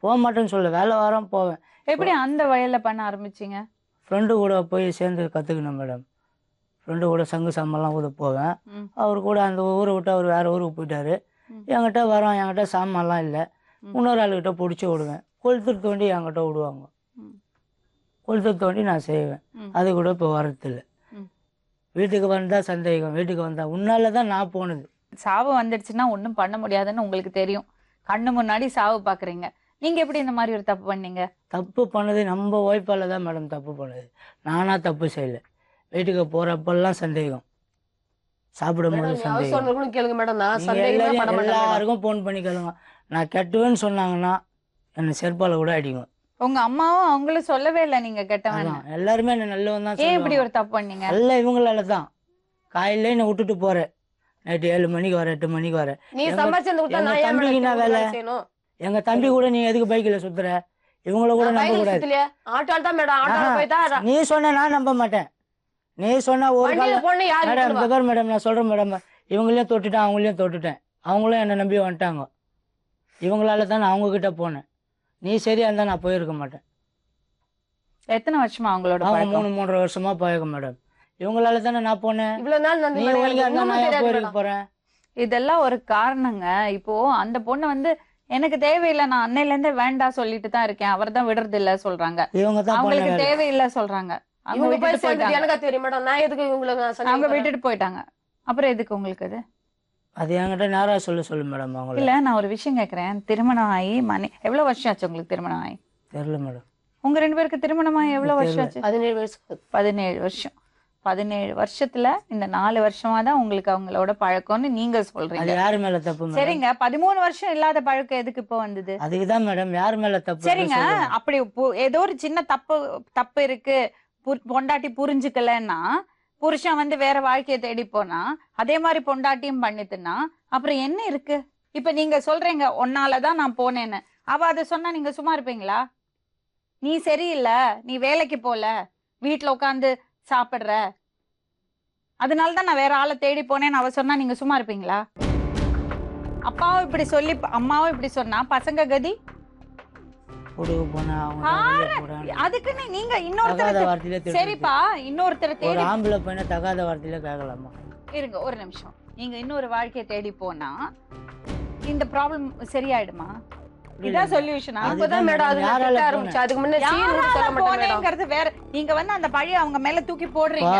போக மாட்டேன்னு சொல்ல, வேலை வாரம் போவேன். எப்படி அந்த வயல்ல பண்ண ஆரம்பிச்சீங்க? ஃப்ரெண்டு கூட போய் சேர்ந்து கற்றுக்கணும் மேடம். ஃப்ரெண்டு கூட சங்கு சாமான்லாம் கூட போவேன். அவர் கூட அந்த ஊரை விட்டு அவர் வேறு ஊருக்கு போயிட்டாரு. என்கிட்ட வரோம், என்கிட்ட சாமான்லாம் இல்லை. இன்னொரு ஆளுக்கிட்ட பிடிச்சி விடுவேன். கொளுத்து தோண்டி என்கிட்ட விடுவாங்க, கொளுத்து தோண்டி நான் செய்வேன். அது கூட இப்போ வரதில்லை. வீட்டுக்கு வந்தால் சந்தேகம், வீட்டுக்கு வந்தால் உன்னால தான் நான் போனது. சாவு வந்துடுச்சுன்னா ஒன்றும் பண்ண முடியாதுன்னு உங்களுக்கு தெரியும். கண்ணு முன்னாடி சாவு பார்க்குறீங்க. நீங்கள் எப்படி இந்த மாதிரி ஒரு தப்பு பண்ணீங்க? தப்பு பண்ணது நம்ம ஒய்ஃபால தான் மேடம் தப்பு பண்ணுது. நானா தப்பு செய்யலை. வீட்டுக்கு போகிறப்பெல்லாம் சந்தேகம், சாப்பிடும் போது சந்தேகம். கேளுங்க மேடம், எல்லாருக்கும் ஃபோன் பண்ணி கேளுங்க. நான் கெட்டுவேன்னு சொன்னாங்கன்னா என்னை செருப்பால கூட அடிக்கும். உங்க அம்மாவும் அவங்களும் சொல்லவே இல்லை நீங்க கெட்டவன். எல்லாருமே என்ன நல்லவன் தான். ஏன் இப்படி ஒரு தப்பு பண்ணீங்க? நல்ல இவங்களால தான். காலையில என்னை விட்டுட்டு போறேன், நைட்டு 7 மணிக்கு வரேன், 8 மணிக்கு வரேன். தம்பிக்கு நான் வேலை. எங்க தம்பி கூட நீ எதுக்கு பைக்கில் சுத்துற? இவங்கள கூட நம்ப கூடாது. நீ சொன்ன நான் நம்ப மாட்டேன். நீ சொன்ன ஒரு மேடம் மேடம் நான் சொல்றேன் மேடம், இவங்களையும் தொட்டுட்டேன் அவங்களையும் தொட்டுட்டேன். அவங்களும் என்னை நம்பி வந்துட்டாங்க. இவங்களால தான் நான் அவங்க கிட்ட போனேன். நீ சரியா இருந்தா நான் போயிருக்க மாட்டேன். எத்தனை வருஷமா அவங்களோட? அவங்க 3-3.5 வருஷமா போயிருக்க மேடம். இவங்களால தானே நான் போனேன். போறேன். இதெல்லாம் ஒரு காரணங்க. இப்போ அந்த பொண்ணு வந்து எனக்கு தேவையில்லை, நான் அன்னையில இருந்தே வேண்டாம் சொல்லிட்டு தான் இருக்கேன், அவர் தான் விடுறது இல்ல சொல்றாங்க. அவங்களுக்கு தேவையில்லை சொல்றாங்க. அவங்க விட்டுட்டு போயிட்டாங்க. அப்புறம் எதுக்கு உங்களுக்கு அது? அது என்கிட்ட நேரா சொல்லு மேடம். அவங்க இல்ல, நான் ஒரு விஷயம் கேக்குறேன். திருமணம் ஆகி எவ்வளவு வருஷம் ஆச்சு உங்களுக்கு திருமணம் ஆகி? தெரியல மேடம். உங்க 2 பேருக்கு திருமணம் ஆகி எவ்வளவு வருஷம் ஆச்சு? 17 வருஷம். 17 வருஷம். 17 வருஷத்துல இந்த 4 வருஷமா தான் உங்களுக்கு அவங்களோட பழக்கம்னு நீங்க சொல்றீங்க. யாரு மேல தப்பு? சரிங்க, 13 வருஷம் இல்லாத பழக்கம் எதுக்கு இப்போ வந்தது? அதுக்குதான் மேடம், யாரு மேல தப்பு? சரிங்க, அப்படி ஏதோ ஒரு சின்ன தப்பு இருக்கு, பொண்டாட்டி புரிஞ்சுக்கலன்னா, புருஷன் வந்து வேற வாழ்க்கையை தேடி போனா, அதே மாதிரி பொண்டாட்டியும் பண்ணிட்டுனா அப்புறம் என்ன இருக்கு? இப்ப நீங்க சொல்றீங்க ஒன்னாலதான் நான் போனேன்னு. அவ அதை சொன்னா நீங்க சும்மா இருப்பீங்களா? நீ சரியில்லை, நீ வேலைக்கு போல, வீட்டுல உட்காந்து சாப்பிடுற, அதனாலதான் நான் வேற ஆளை தேடி போனேன்னு அவ சொன்னா நீங்க சும்மா இருப்பீங்களா? அப்பாவும் இப்படி சொல்லி அம்மாவும் இப்படி சொன்னா பசங்க கதி? அதுக்குன்னு நீங்க இன்னொருத்தர், சரிப்பா, இன்னொருத்தர் தேடி ஆம்பளை பையனை தகாத வார்த்தையில கேட்கலாமா? இருங்க ஒரு நிமிஷம். நீங்க இன்னொரு வாழ்க்கையை தேடி போனா இந்த ப்ராப்ளம் சரியாயிடுமா? இதான் சொல்யூஷனா? போனேங்கிறது வேற. நீங்க வந்து அந்த பழைய அவங்க மேல தூக்கி போடுறீங்க.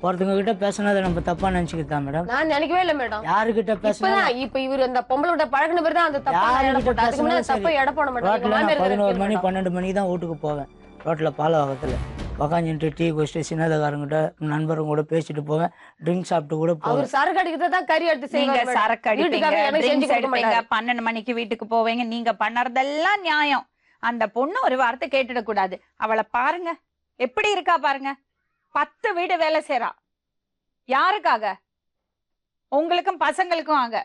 ஒருத்தவங்க கிட்ட பேசினதை நம்ம தப்பா நினைச்சுக்கிட்டா மேடம்? நான் நினைக்கவே இல்லை மேடம். யாருக்கிட்ட பேசினா? இப்ப இவரு அந்த பொம்பளோட பழகின பேர் தான் அந்த தப்பா எடை போட மாட்டாங்க. 11 மணி 12 மணிக்கு தான் வீட்டுக்கு போவேன். ரோட்ல பாலவாக்கத்துல உக்காந்துட்டு டீ குடிச்சிட்டு சின்னதக்காரங்கிட்ட நண்பருங்க கூட பேசிட்டு போவேன். ட்ரிங்க் சாப்பிட்டு கூட போவேன். அவர் சரக்கு அடிக்கிறதா கறி எடுத்து நீங்க செய்வாங்க சரக்கு அடிப்பீங்க, எனக்கு செஞ்சு drinks கொடுக்க எடுப்பீங்க, மாட்டாரு. 12 மணிக்கு வீட்டுக்கு போவீங்க. நீங்க பண்ணறதெல்லாம் நியாயம். அந்த பொண்ணு ஒரு வார்த்தை கேட்டுட கூடாது. அவளை பாருங்க எப்படி இருக்கா பாருங்க. 10 வீடு வேலை செய்றா. யாருக்காக? உங்களுக்கும் பசங்களுக்கும் ஆக.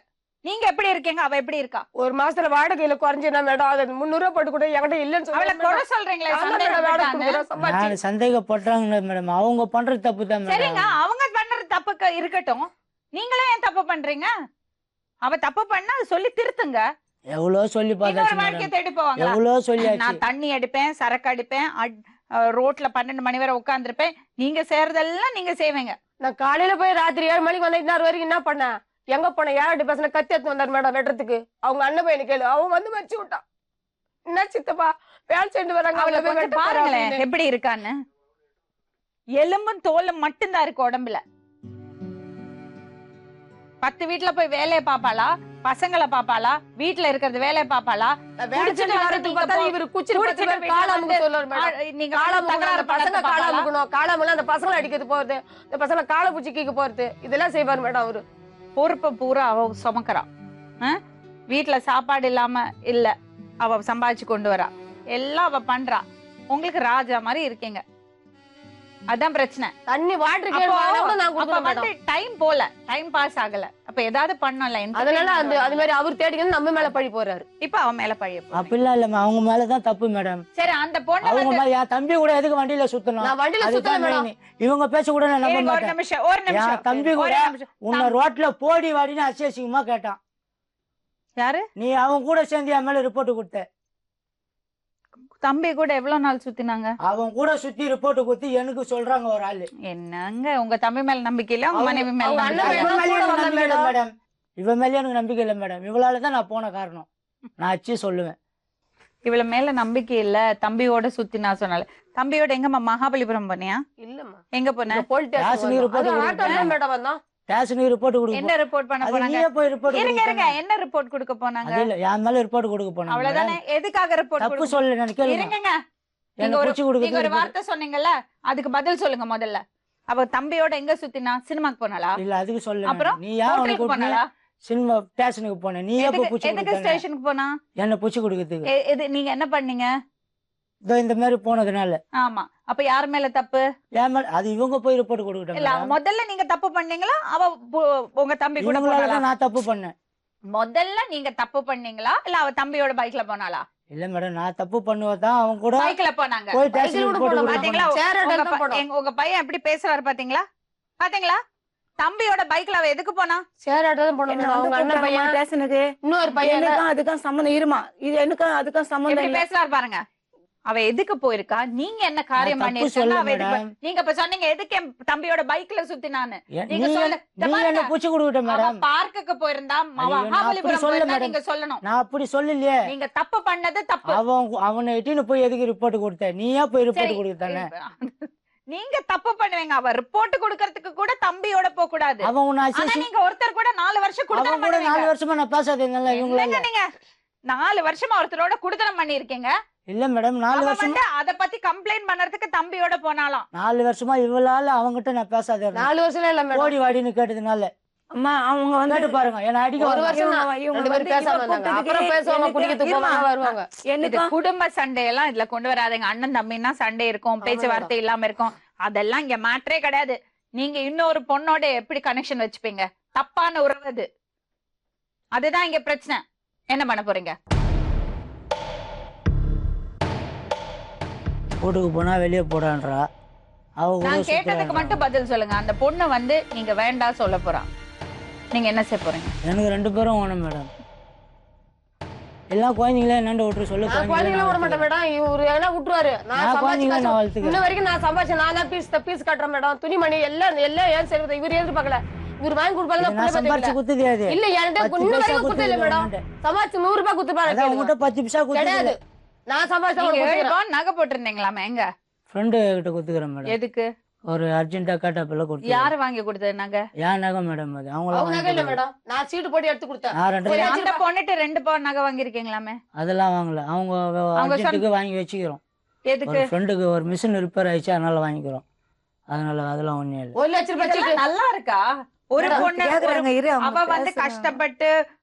நீங்க எப்படி இருக்கீங்க, அவ எப்படி இருக்கா? ஒரு மாசத்துல வாடகையில குறைஞ்சினா மேடம் அது 300 ரூபாய் போட்டு கூட என்கிட்ட இல்லன்னு அவளை சொல்லி குறை சொல்றீங்களே, சந்தேகப்பட்டான்னு. நான் சந்தேகப்படுறாங்க மேடம். அவங்க பண்றது தப்பு தான் சரிங்க, மேடம். அவங்க பண்றது தப்பு இருக்கட்டும். நீங்களே ஏன் தப்பு பண்றீங்க? அவ தப்பு பண்ணா அது சொல்லி திருத்துங்க. எவ்வளவு சொல்லி இன்னொரு பார்த்தாச்சு வாழ்க்கையை மேடம். தேடி போவாங்க. எவ்வளவு சொல்லியாச்சு. நான் தண்ணி அடிப்பேன், சரக்கு அடிப்பேன், ரோட்ல 12 மணி வரை உட்கார்ந்துருப்பேன். நீங்க செய்யறதெல்லாம் நீங்க செய்வீங்க. நான் காலையில போய் ராத்திரி 7 மணிக்கு வந்தேன். இன்னொரு வரைக்கும் என்ன பண்ணேன்? எங்க போனேன்? யார்கிட்ட பேசின? கத்தி எடுத்து வந்தார் மேடம் வெட்டுறதுக்கு. அவங்க அண்ணன் பையனு கேளு, அவன் வந்து மறிச்சு விட்டான். என்ன சித்தப்பா வேலை செஞ்சு வராங்க, அவளை அவளை போய் கொஞ்சம் வெட்ட பாருங்களேன் போறாங்க. எப்படி இருக்கான்னு. எலும்பும் தோலும் மட்டும்தான் இருக்கு உடம்புல. 10 வீட்டுல போய் வேலையை பாப்பாளா, பசங்களை பாப்பாளா, வீட்டுல இருக்கிறது வேலையை பாப்பாளா? நான் வேலை செஞ்சு வரதுக்கு பார்த்தா இவரு குச்சிட்டு குடிச்சிட்டு பார்த்து கால அமுக்க சொல்லுவாரு மேடம். நீங்க கால தகராறு அமுக்கணும், பசங்க கால பாப்பாளா? அமுக்கணும், கால அமுக்கணும், அந்த பசங்களை அடிக்கிறது போறது, இந்த பசங்களை காலை பூச்சி கீக்க போறது, இதெல்லாம் செய்வாரு மேடம் அவரு. பொறுப்பை பூரா அவ சுமக்கிறா. வீட்டுல சாப்பாடு இல்லாம இல்ல, அவ சம்பாதிச்சு கொண்டு வரா. எல்லாம் அவ பண்றா. உங்களுக்கு ராஜா மாதிரி இருக்கீங்க. அதான் பிரச்சனை. தண்ணி வாட்டர் அப்போ கேட்டு நான் அப்ப கொடுக்க வந்து மாட்டேன். டைம் போல, டைம் பாஸ் ஆகல. அப்ப ஏதாவது பண்ணல. அதனால அது மாதிரி அவர் தேடிக்கணும் நம்ம மேல பழி போறாரு. இப்ப அவன் மேல பழிய போடுறீங்க. அப்படிலாம் இல்ல, அவங்க மேலதான் தப்பு மேடம். சரி, அந்த பொண்ணு அவங்க வந்து- மேல என் தம்பி கூட எதுக்கு வண்டியில சுத்தணும்? நான் வண்டியில அதுதான் சுத்தல மேடம். main. இவங்க பேச கூட நான் நம்ப இருங்க, ஒரு மாட்டேன். நிமிஷம், ஒரு நிமிஷம். என் தம்பி கூட ஒரு நிமிஷம். உன்னை ரோட்ல போடி வாடின்னு அசிங்கமா கேட்டான். யாரு? நீ அவன் கூட சேர்ந்து என் மேல ரிப்போர்ட் கொடுத்த. தம்பி கூட எவ்வளவு நாள் சுத்தினாங்க? அவன் கூட சுத்தி ரிப்போர்ட் கொடுத்து எனக்கு சொல்றாங்க ஒரு ஆளு. என்னங்க உங்க தம்பி மேல நம்பிக்கை இல்ல, உங்க மனைவி மேல அவங்க நம்பிக்கை அண்ணன் இல்ல? இவன் மேலயும் கூட எனக்கு நம்பிக்கை இல்ல வந்தா மேடம். இவன் மேலயும் எனக்கு நம்பிக்கை இல்ல மேடம். இவளாலதான் நான் போன காரணம். நான் அச்சு சொல்லுவேன். இவள மேல நம்பிக்கை இல்ல, தம்பியோட சுத்தினா சொன்னால. தம்பியோட எங்கம்மா மகாபலிபுரம் போனியா? இல்லம்மா. எங்க போன? போலீஸ் ராசினி report ஸ்டேஷன் மேடம் வந்தோம். ஸ்டேஷனுக்கு ரிப்போர்ட் கொடுக்க என்ன ரிப்போர்ட் பண்ண அது போனாங்க? நீயே போய் ரிப்போர்ட் இருங்க கொடுக்க இருங்க, என்ன ரிப்போர்ட் கொடுக்க போனாங்க? அது இல்ல, என் மேல ரிப்போர்ட் கொடுக்க போனாங்க. அவ்வளவுதானே? எதுக்காக ரிப்போர்ட் தப்பு கொடுக்க? சொல்லு நான் கேளுங்க. இருங்கங்க, நீங்க என்ன ஒரு பூச்சி நீங்க ஒரு கொடுக்க வார்த்தை சொன்னீங்கல்ல, அதுக்கு பதில் சொல்லுங்க முதல்ல. அவ தம்பியோட எங்க சுத்தினா? சினிமாக்கு போனாளா? இல்ல அதுக்கு சொல்லு. அப்புறம் நீ யார் உனக்கு ஹோட்டலுக்கு கூப்பிட்டு போனாளா? சினிமா ஸ்டேஷனுக்கு போன நீ எப்ப பூச்சி எதுக்கு கொடுத்த? ஸ்டேஷனுக்கு போனா? என்ன பூச்சி கொடுக்கிறதுக்கு. எது நீங்க என்ன பண்ணீங்க? இதோ இந்த மாதிரி போனதுனால. ஆமா, அப்ப யார் மேல தப்பு? ஏன் மேல அது இவங்க போய் ரிப்போர்ட் இல்ல, கொடுக்கட்டும். முதல்ல நீங்க தப்பு பண்ணீங்களா? உங்க தம்பி கூட இவங்களால போனாளா? தான் நான் தப்பு பண்ணேன். முதல்ல நீங்க தப்பு பண்ணீங்களா இல்ல அவ தம்பியோட பைக்ல போனாளா? இல்ல மேடம், நான் தப்பு பண்ணுவதான் அவங்க கூட பைக்ல போனாங்க. போய் பைக்ல ஸ்டேஷனுக்கு கூட ரிப்போர்ட் போனோம். கொடுக்க பாத்தீங்களா? போனேன். சேர் உங்க எடுத்து போனோம். உங்க பையன் எப்படி பேசுறாரு பாத்தீங்களா? பாத்தீங்களா? தம்பியோட பைக்ல அவ எதுக்கு போனா? சேர் எடுத்து போனோம் மேடம். அவங்க அண்ணன் பையன் ஸ்டேஷனுக்கு இன்னொரு பையன் எனக்கும் அதுக்கும் சம்மந்தம் இருமா. இது எனக்கும் அதுக்கும் சம்மந்தம் எப்படி இல்ல. பேசுறாரு பாருங்க. அவ எதுக்கு போயிருக்கா? நீங்க என்ன காரியம் நான் தப்பு பண்ணிருக்கீங்க? சொல்லல அவ எதுக்கு மேடம். நீங்க இப்ப சொன்னீங்க எதுக்கு என் தம்பியோட பைக்ல சுத்தினான்னு. நீங்க நீ சொல்ல நீ என்ன பூச்சி கொடுக்கட்ட அவ மேடம். பார்க்குக்கு போயிருந்தா, ஐயோ, நான் மகாபலிபுரம் அப்படி சொல்லல போயிருந்தா மேடம். நீங்க சொல்லணும். நான் அப்படி சொல்லலையே. நீங்க தப்பு பண்ணது தப்பு. அவனை இட்டின்னு போய் எதுக்கு ரிப்போர்ட் கொடுத்த? நீயா போய் சரி, ரிப்போர்ட் கொடுத்தானே. நீங்க தப்பு பண்ணுவீங்க. அவ ரிப்போர்ட் கொடுக்கறதுக்கு கூட தம்பியோட போக கூடாது. அவன் உன்னை ஆனா அசிசி நீங்க ஒருத்தர் கூட 4 வருஷம் அவன் குடுத்தனம் கூட 4 பண்ணுவீங்க. வருஷமா நான் பேசாத இருந்தால இவங்களால. என்னங்க நீங்க 4 வருஷமா ஒருத்தரோட குடுத்தனம் பண்ணிருக்கீங்க. இல்ல மேடம், 4 அவ வருஷமா வந்து அத பத்தி கம்ப்ளைண்ட் பண்றதுக்கு தம்பியோட போனாலாம். 4 வருஷமா இவளால அவங்கிட்ட நான் பேசாத இருந்தேன். 4 வருஷம் இல்ல மேடம். ஓடி வாடின்னு கேட்டதுனால. அம்மா அவங்க வந்து கேட்டு பாருங்க, என்ன அடிக்க ஒரு வருவாங்க. வருஷம் தான். இவங்க ரெண்டு பேரும் வந்து பேசாம இவ இருந்தாங்க. கூப்பிட்டதுக்கு அப்புறம் பேசுவாங்க, எனக்கு குடிக்கிறதுக்கு இருமா. போவாங்க, வருவாங்க. இது எனக்கு குடும்ப சண்டையெல்லாம் இதுல கொண்டு வராதீங்க. அண்ணன் தம்பின்னா சண்டை இருக்கும், பேச்சுவார்த்தை இல்லாம இருக்கும். அதெல்லாம் இங்க மேட்டரே கிடையாது. நீங்க இன்னொரு பொண்ணோட எப்படி கனெக்ஷன் வச்சுப்பீங்க? தப்பான உறவு அது. அதுதான் இங்க பிரச்சனை. என்ன பண்ண போறீங்க? வீட்டுக்கு போனா வெளியே போடான்றா. அவ கூட நான் கேட்டதுக்கு சுத்துறாங்க. மட்டும் பதில் சொல்லுங்க. அந்த பொண்ணு வந்து நீங்க வேண்டாம் சொல்ல போறா. நீங்க என்ன செய்ய போறீங்க? எனக்கு 2 பேரும் வேணும் மேடம். எல்லாம் குழந்தைங்களே என்னண்டு விட்டு சொல்ல. நான் குழந்தைங்கள விட மாட்டேன் மேடம். இவரு எல்லாம் விட்டுருவாரு. நான் நான் குழந்தைங்கள நான் சம்பாதிச்சு வளர்த்துக்கிறேன். இன்ன வரைக்கும் நான் சம்பாதிச்சேன். நான் தான் பீஸ் கட்டுறேன் மேடம். துணிமணி எல்லாம் ஏன் செய்வது? இவர் எதிர்பார்க்கல. இவர் வாங்கி கொடுப்பாரு. நான் சம்பாரிச்சு குத்துதே அது. இல்ல என்கிட்ட 10 இன்ன பைசா வரைக்கும் குடுத்தது இல்ல மேடம். சம்பாதிச்சு 100 ரூபாய் குடுத்துப்பாரு. அதான் உங்ககிட்ட 10 பைசா கிடையாது. குத்துது. நான் சம்பாதிச்சு நீங்க கொடுக்குறேன். இப்போ நகை போட்டிருந்தீங்களாமே, எங்க? ஃப்ரெண்டு கிட்ட குத்துக்கிறேன் மேடம். எதுக்கு? ஒரு அர்ஜென்ட்டா கேட்டப்பல கொடுத்து. யாரு வாங்கி கொடுத்தது நகை? ஏன் நகை மேடம் அது? அவங்க நகை இல்ல மேடம். நான் சீட்டு போட்டு எடுத்து கொடுத்தேன். நான் 2 சரி, அந்த பொண்ணுட்டு 2 பவுன் நகை வாங்கிருக்கீங்களாமே? அதெல்லாம் வாங்கல. அவங்க அர்ஜென்ட்டுக்கு வாங்கி வச்சுக்கிறோம். எதுக்கு ஒரு ஃப்ரெண்டுக்கு ஒரு மிஷின் ரிப்பேர் ஆயிடுச்சு, அதனால வாங்கிக்கிறோம். அதனால அதெல்லாம் ஒன்றும் இல்லை. 1 லட்சம் ரூபாய் இதெல்லாம் நல்லா இருக்கா? ஒரு பொண்ணு கேக்குறாங்க, இரு, அவங்க அவ வந்து பேசுறாங்க. கஷ்டப்பட்டு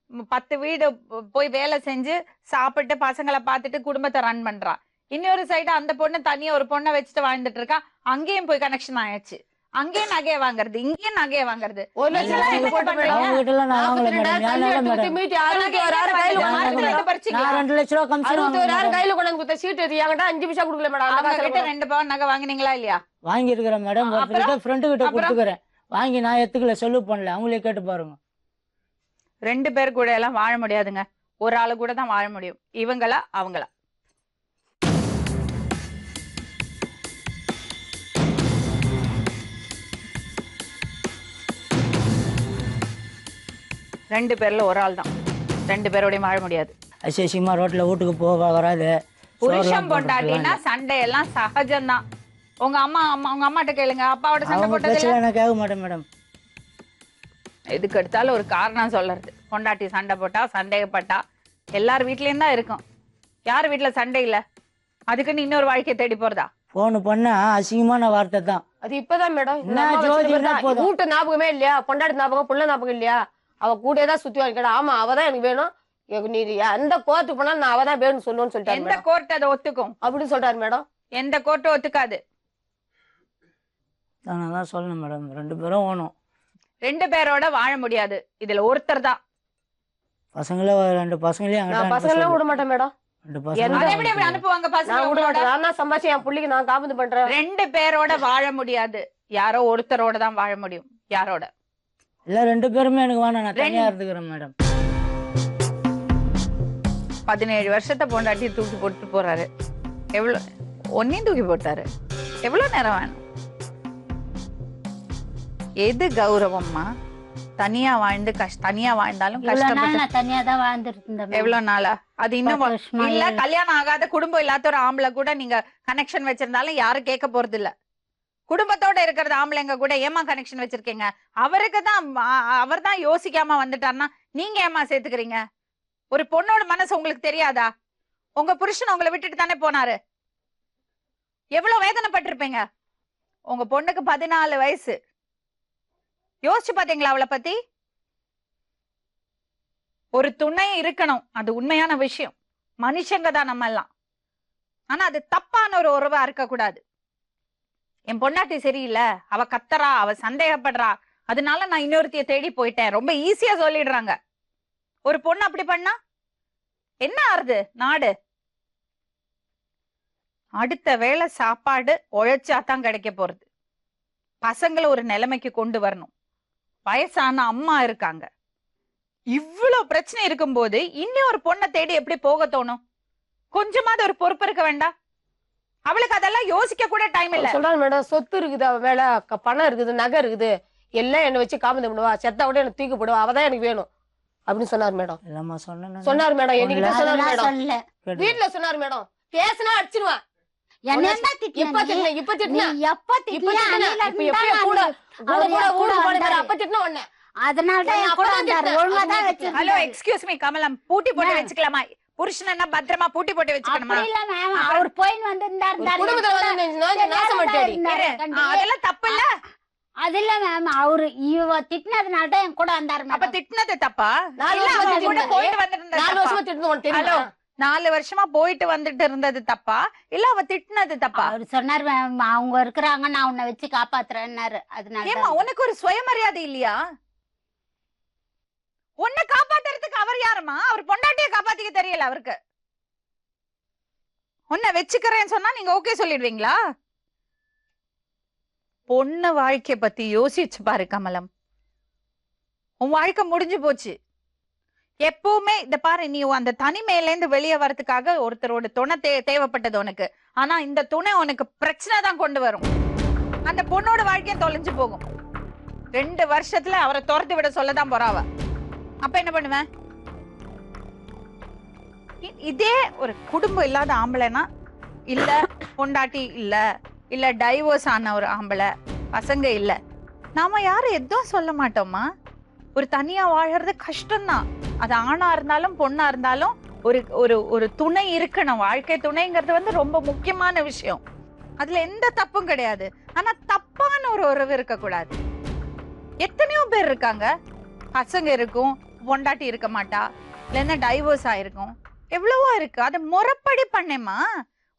10 வீடு போய் வேலை செஞ்சு சாப்பிட்டு பசங்களை பார்த்துட்டு குடும்பத்தை ரன் பண்றா. இன்னொரு சைடு அந்த பொண்ணு தனியா ஒரு பொண்ணை வச்சுட்டு வாழ்ந்துட்டு இருக்கா. அங்கேயும் போய் கனெக்ஷன் ஆயிடுச்சு. அங்கேயும் நகையை வாங்குறது, இங்கேயும் நகையை வாங்குறது. 1 லட்சம் இதெல்லாம் ரூபாய் என்ன போட்டு பண்றீங்க? அவங்க கிட்ட எல்லாம் நான் வாங்கல மேடம். 42,000 நான் கல்லு மேடம் எடுத்து மீட்டி 61,000 கையில நான் கொண்டாந்து மார்க்கெட்ல கொடுத்தேன். பறிச்சீங்க. நான் 2 லட்சம் ரூபா கமிஷன் 61,000 கையில கொண்டாந்து கொடுத்த சீட் எடுத்து என்கிட்ட 5 பைசா கொடுக்கல மேடம். அந்த அவங்க காசுல கிட்ட 2 பவுன் நகை வாங்குனீங்களா இல்லையா? வாங்கியிருக்கிறேன் மேடம். ஒருத்தர்கிட்ட ஃப்ரெண்டு கிட்ட கொடுத்துக்கிறேன். வாங்கி நான் எத்துக்கல, செலவு பண்ணல. அவங்களே கேட்டு பாருங்க. 2 பேர் கூட எல்லாம் வாழ முடியாதுங்க. ஒரு ஆளு கூட தான் வாழ முடியும். இவங்களா அவங்களா? ரெண்டு பேர்ல ஒரு ஆள் தான். 2 பேரோடையும் வாழ முடியாது. அசியமா ரோட்ல வீட்டுக்கு போக வராது. புருஷன் பொண்டாட்டினா சண்டை எல்லாம் சகஜம்தான். உங்க அம்மாட்ட கேளுங்க, அப்பாவோட சண்டை அவங்க போட்டது பேச்சல நான் கேட்க மாட்டேன் மேடம். எதுக்கு எடுத்தாலும் ஒரு காரணம் சொல்றது. பொண்டாட்டி சண்டை போட்டா, சந்தேகப்பட்டா எல்லார் வீட்லயும் தான் இருக்கும். யார் வீட்டுல சண்டை இல்ல? அதுக்குன்னு இன்னொரு வாழ்க்கையை தேடி போறதா? போன் பண்ணா அசிங்கமான வார்த்தை தான். அது இப்பதான் மேடம் இந்த என்ன அம்மா ஜோதி வச்சிருந்தா இருந்தா போதும். வீட்டு ஞாபகமே இல்லையா? பொண்டாட்டி ஞாபகம், புள்ள ஞாபகம் இல்லையா? அவ கூட தான் சுத்தி வாங்கிக்கடா. ஆமா, அவதான் எனக்கு வேணும். நீ எந்த கோர்ட்டுக்கு போனாலும் நான் அவதான் வேணும்னு சொல்லுவேன்னு சொல்லிட்டாரு எந்த மேடம். கோர்ட் அதை ஒத்துக்கும்? அப்படின்னு சொல்றாரு மேடம். எந்த கோர்ட்டும் ஒத்துக்காது. நான் தான் சொல்லணும் மேடம். 2 பேரும் ஓணும். 2 பேரோட வாழ முடியாது. இதுல ஒருத்தர் தான். பசங்களே 2 பசங்களையும் நான் பசங்களாம் விட மாட்டேன் மேடம். 2 அதை எப்படி பசங்க அனுப்புவாங்க நான் விட பசங்க? மாட்டேன். நான் தான் சம்பாதிச்சு என் புள்ளிக்கு நான் காப்பந்து பண்றேன். 2 பேரோட வாழ முடியாது. யாரோ ஒருத்தரோட தான் வாழ முடியும். யாரோட? இல்ல 2 பேருமே எனக்கு வேணாம். நான் தனியா இருந்துக்கிறேன் மேடம். 17 வருஷத்தை பொண்டாட்டி தூக்கி போட்டு போறாரு. எவ்வளவு ஒன்னையும் தூக்கி போட்டாரு. எவ்வளவு நேரம் வேணும்? எது கௌரவம்மா? தனியா வாழ்ந்து தனியா வாழ்ந்தாலும் இவ்வளவு நாள் கஷ்டப்பட்டு நான் தனியா தான் வாழ்ந்துட்டு இருந்தேன். எவ்வளவு நாளா? அது இன்னும் 10 வருஷமா இல்ல. கல்யாணம் ஆகாத குடும்பம் இல்லாத ஒரு ஆம்பளை கூட நீங்க கனெக்ஷன் வச்சிருந்தாலும் யாரும் கேட்க போறது இல்ல. குடும்பத்தோட இருக்கிறது ஆம்பளைங்க கூட ஏமா கனெக்ஷன் வச்சிருக்கீங்க? அவருக்கு தான் அவர் தான் யோசிக்காம வந்துட்டாருன்னா நீங்க ஏமா சேர்த்துக்கிறீங்க? ஒரு பொண்ணோட மனசு உங்களுக்கு தெரியாதா? உங்க புருஷன் உங்களை விட்டுட்டு தானே போனாரு. எவ்வளவு வேதனைப்பட்டிருப்பீங்க. உங்க பொண்ணுக்கு 14 வயசு. யோசிச்சு பாத்தீங்களா அவளை பத்தி? ஒரு துணை இருக்கணும், அது உண்மையான விஷயம். மனுஷங்க தான் நம்ம எல்லாம். ஆனா அது தப்பான ஒரு உறவா இருக்க கூடாது. என் பொண்டாட்டி சரியில்லை, அவ கத்தரா, அவ சந்தேகப்படுறா, அதனால நான் இன்னொருத்திய தேடி போயிட்டேன். ரொம்ப ஈஸியா சொல்லிடுறாங்க. ஒரு பொண்ணு அப்படி பண்ணா என்ன ஆறுது நாடு? அடுத்த வேளை சாப்பாடு உழைச்சாதான் கிடைக்க போறது. பசங்களை ஒரு நிலைமைக்கு கொண்டு வரணும். வயசான அம்மா இருக்காங்க. இவ்வளவு பிரச்சனை இருக்கும்போது இன்னும் ஒரு பொண்ணை தேடி எப்படி போக தோணும்? கொஞ்சமாவது ஒரு பொறுப்பு இருக்க வேண்டாம்? அவளுக்கு அதெல்லாம் யோசிக்க கூட டைம் இல்ல. சொல்றாரு மேடம், சொத்து இருக்குது, அவ மேல பணம் இருக்குது, நகை இருக்குது, எல்லாம் என்ன வச்சு காமந்து பண்ணுவா, செத்தா கூட எனக்கு தூக்கி போடுவா, அவதான் எனக்கு வேணும் அப்படின்னு சொன்னாரு மேடம். இல்லம்மா சொன்னேன். சொன்னாரு மேடம். என்கிட்ட சொன்னாரு அதெல்லாம் மேடம். சொல்லல. வீட்டுல சொன்னாரு மேடம். பேசினா அடிச்சிருவேன். என்னையா இப்ப திட்டினா நீ? திட்டின, இப்ப திட்டின, நீ எப்ப இப்ப திட்டியா? திட்டின. அன்னையில இப்ப இருந்து எப்பயோ தான் கூட அவர் கூட என் கூட ஊருக்கு போன வந்தாரு. அப்ப திட்டின உடனே. அதனாலதான் என் கூட வந்தாரு. ஒழுங்கா தான் ஹலோ, வச்சிருந்தாரு. எக்ஸ்கியூஸ் மீ கமலம், பூட்டி போட்டு வச்சுக்கலாமா? புருஷன் என்ன பத்திரமா பூட்டி போட்டு வச்சுக்கணுமா? அப்படி இல்ல மேம், அவர் போயின்னு வந்திருந்தாரு. ஒரு குடும்பத்துல வந்து நாசம் பண்ணிட்டாரு. அதெல்லாம் தப்பு இல்ல. அது இல்ல மேம், அவரு இவ திட்டினதுனால தான் என் கூட வந்தாரு அப்ப மேடம். திட்டினது தப்பா? 4 இல்ல, வருஷமா அவங்க கூட திட்டினது. போயிட்டு வந்துட்டு இருந்தது 4 தப்பா? வருஷமா திட்டினது உனக்கு ஹலோ, தெரியுமா? 4 வருஷமா போயிட்டு வந்துட்டு இருந்தது தப்பா இல்ல அவ திட்டினது தப்பா? அவர் சொன்னாரு மேம், அவங்க இருக்கிறாங்க, நான் உன்னை வச்சு காப்பாத்துறேன்னாரு. அதனால ஏமா உனக்கு ஒரு சுயமரியாதை இல்லையா? உன்னை காப்பாத்துறதுக்கு அவர் யாருமா? அவர் பொண்டாட்டிய காப்பாத்திக்க தெரியல அவருக்கு. உன்னை வச்சுக்கிறேன்னு சொன்னா நீங்க ஓகே சொல்லிடுவீங்களா? பொண்ணு வாழ்க்கைய பத்தி யோசிச்சு பாரு கமலம். உன் வாழ்க்கை முடிஞ்சு போச்சு. எப்பவுமே இந்த பாரு, நீ அந்த தனிமையில இருந்து வெளியே வரதுக்காக ஒருத்தரோட துணை தேவைப்பட்டது உனக்கு. ஆனா இந்த துணை உனக்கு பிரச்சனை தான் கொண்டு வரும். அந்த பொண்ணோட வாழ்க்கையும் தொலைஞ்சு போகும். 2 வருஷத்துல அவரை துரத்து விட சொல்லதான் போறாவ. அப்ப என்ன பண்ணுவேன்? இதே ஒரு குடும்பம் இல்லாத ஆம்பளைனா, இல்ல பொண்டாட்டி இல்ல டைவோர்ஸ் ஆன ஒரு ஆம்பளை, பசங்க இல்ல, நாம யாரும் எதுவும் சொல்ல மாட்டோமா? ஒரு தனியா வாழறது கஷ்டம்தான். அது ஆணா இருந்தாலும் பொண்ணா இருந்தாலும் ஒரு ஒரு ஒரு துணை இருக்கணும். வாழ்க்கை துணைங்கிறது வந்து ரொம்ப முக்கியமான விஷயம். அதுல எந்த தப்பும் கிடையாது. ஆனா தப்பான ஒரு உறவு இருக்கக்கூடாது. எத்தனையோ பேர் இருக்காங்க, பசங்க இருக்கும், பொண்டாட்டி இருக்க மாட்டா, இல்லைன்னா டைவர்ஸ் ஆயிருக்கும், எவ்வளவோ இருக்கு. அதை முறைப்படி பண்ணேம்மா.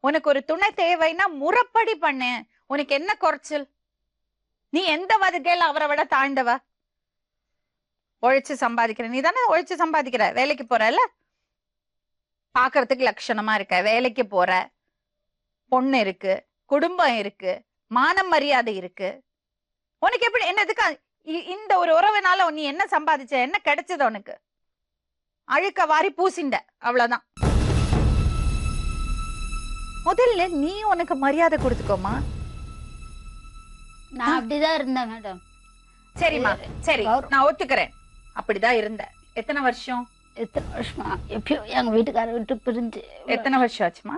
உனக்கு ஒரு துணை தேவைன்னா முறைப்படி பண்ணு. உனக்கு என்ன குறைச்சல்? நீ எந்த வகையில அவரை விட தாழ்ந்தவ? உழைச்சு சம்பாதிக்கிற நீ தானே உழைச்சு சம்பாதிக்கிற, வேலைக்கு போறல, பாக்குறதுக்கு லட்சணமா இருக்க, வேலைக்கு போற, பொண்ணு இருக்கு, குடும்பம் இருக்கு, மானம் மரியாதை இருக்கு. உனக்கு எப்படி என்னதுக்கு இந்த ஒரு உறவுனால நீ என்ன சம்பாதிச்ச, என்ன கிடைச்சது உனக்கு? அழுக்க வாரி பூசிண்ட, அவ்வளவுதான். முதல்ல நீ உனக்கு மரியாதை கொடுத்துக்கோமா. நான் அப்படிதான் இருந்தேன் மேடம். சரிம்மா, சரி, நான் ஒத்துக்கிறேன், அப்படிதான் இருந்த. எத்தனை வருஷம்? எத்தனை வருஷமா? எப்பயோ எங்க வீட்டுக்கார விட்டு பிரிஞ்சு. எத்தனை வருஷம் ஆச்சுமா?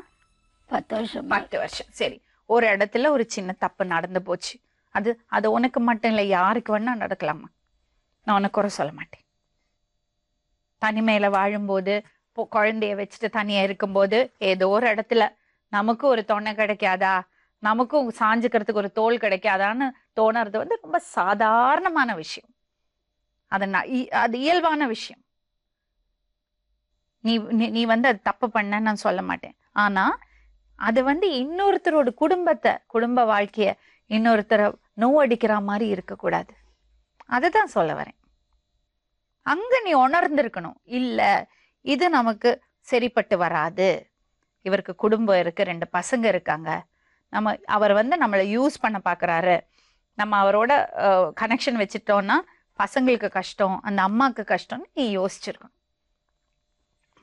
10 வருஷம். 10 வருஷம். சரி, ஒரு இடத்துல ஒரு சின்ன தப்பு நடந்து போச்சு. அது உனக்கு மட்டும் இல்லை, யாருக்கு வேணா நடக்கலாமா. நான் உனக்கு குறை சொல்ல மாட்டேன். தனிமையில வாழும்போது, குழந்தைய வச்சுட்டு தனியா இருக்கும்போது, ஏதோ ஒரு இடத்துல நமக்கு ஒரு துணை கிடைக்காதா, நமக்கும் சாஞ்சுக்கிறதுக்கு ஒரு தோல் கிடைக்காதான்னு தோணுறது வந்து ரொம்ப சாதாரணமான விஷயம். அது இயல்பான விஷயம். நீ வந்து அது தப்பு பண்ண நான் சொல்ல மாட்டேன். ஆனா அது வந்து இன்னொருத்தரோட குடும்ப வாழ்க்கைய இன்னொருத்தரை நோவடிக்கிற மாதிரி இருக்கக்கூடாது. அதுதான் சொல்ல வரேன். அங்க நீ உணர்ந்திருக்கணும், இல்ல இது நமக்கு சரிப்பட்டு வராது, இவருக்கு குடும்பம் இருக்கு, 2 பசங்க இருக்காங்க, அவர் வந்து நம்மளை யூஸ் பண்ண பாக்குறாரு, நம்ம அவரோட கனெக்ஷன் வச்சுட்டோம்னா பசங்களுக்கு கஷ்டம், அந்த அம்மாவுக்கு கஷ்டம்னு நீ யோசிச்சிருக்கணும்.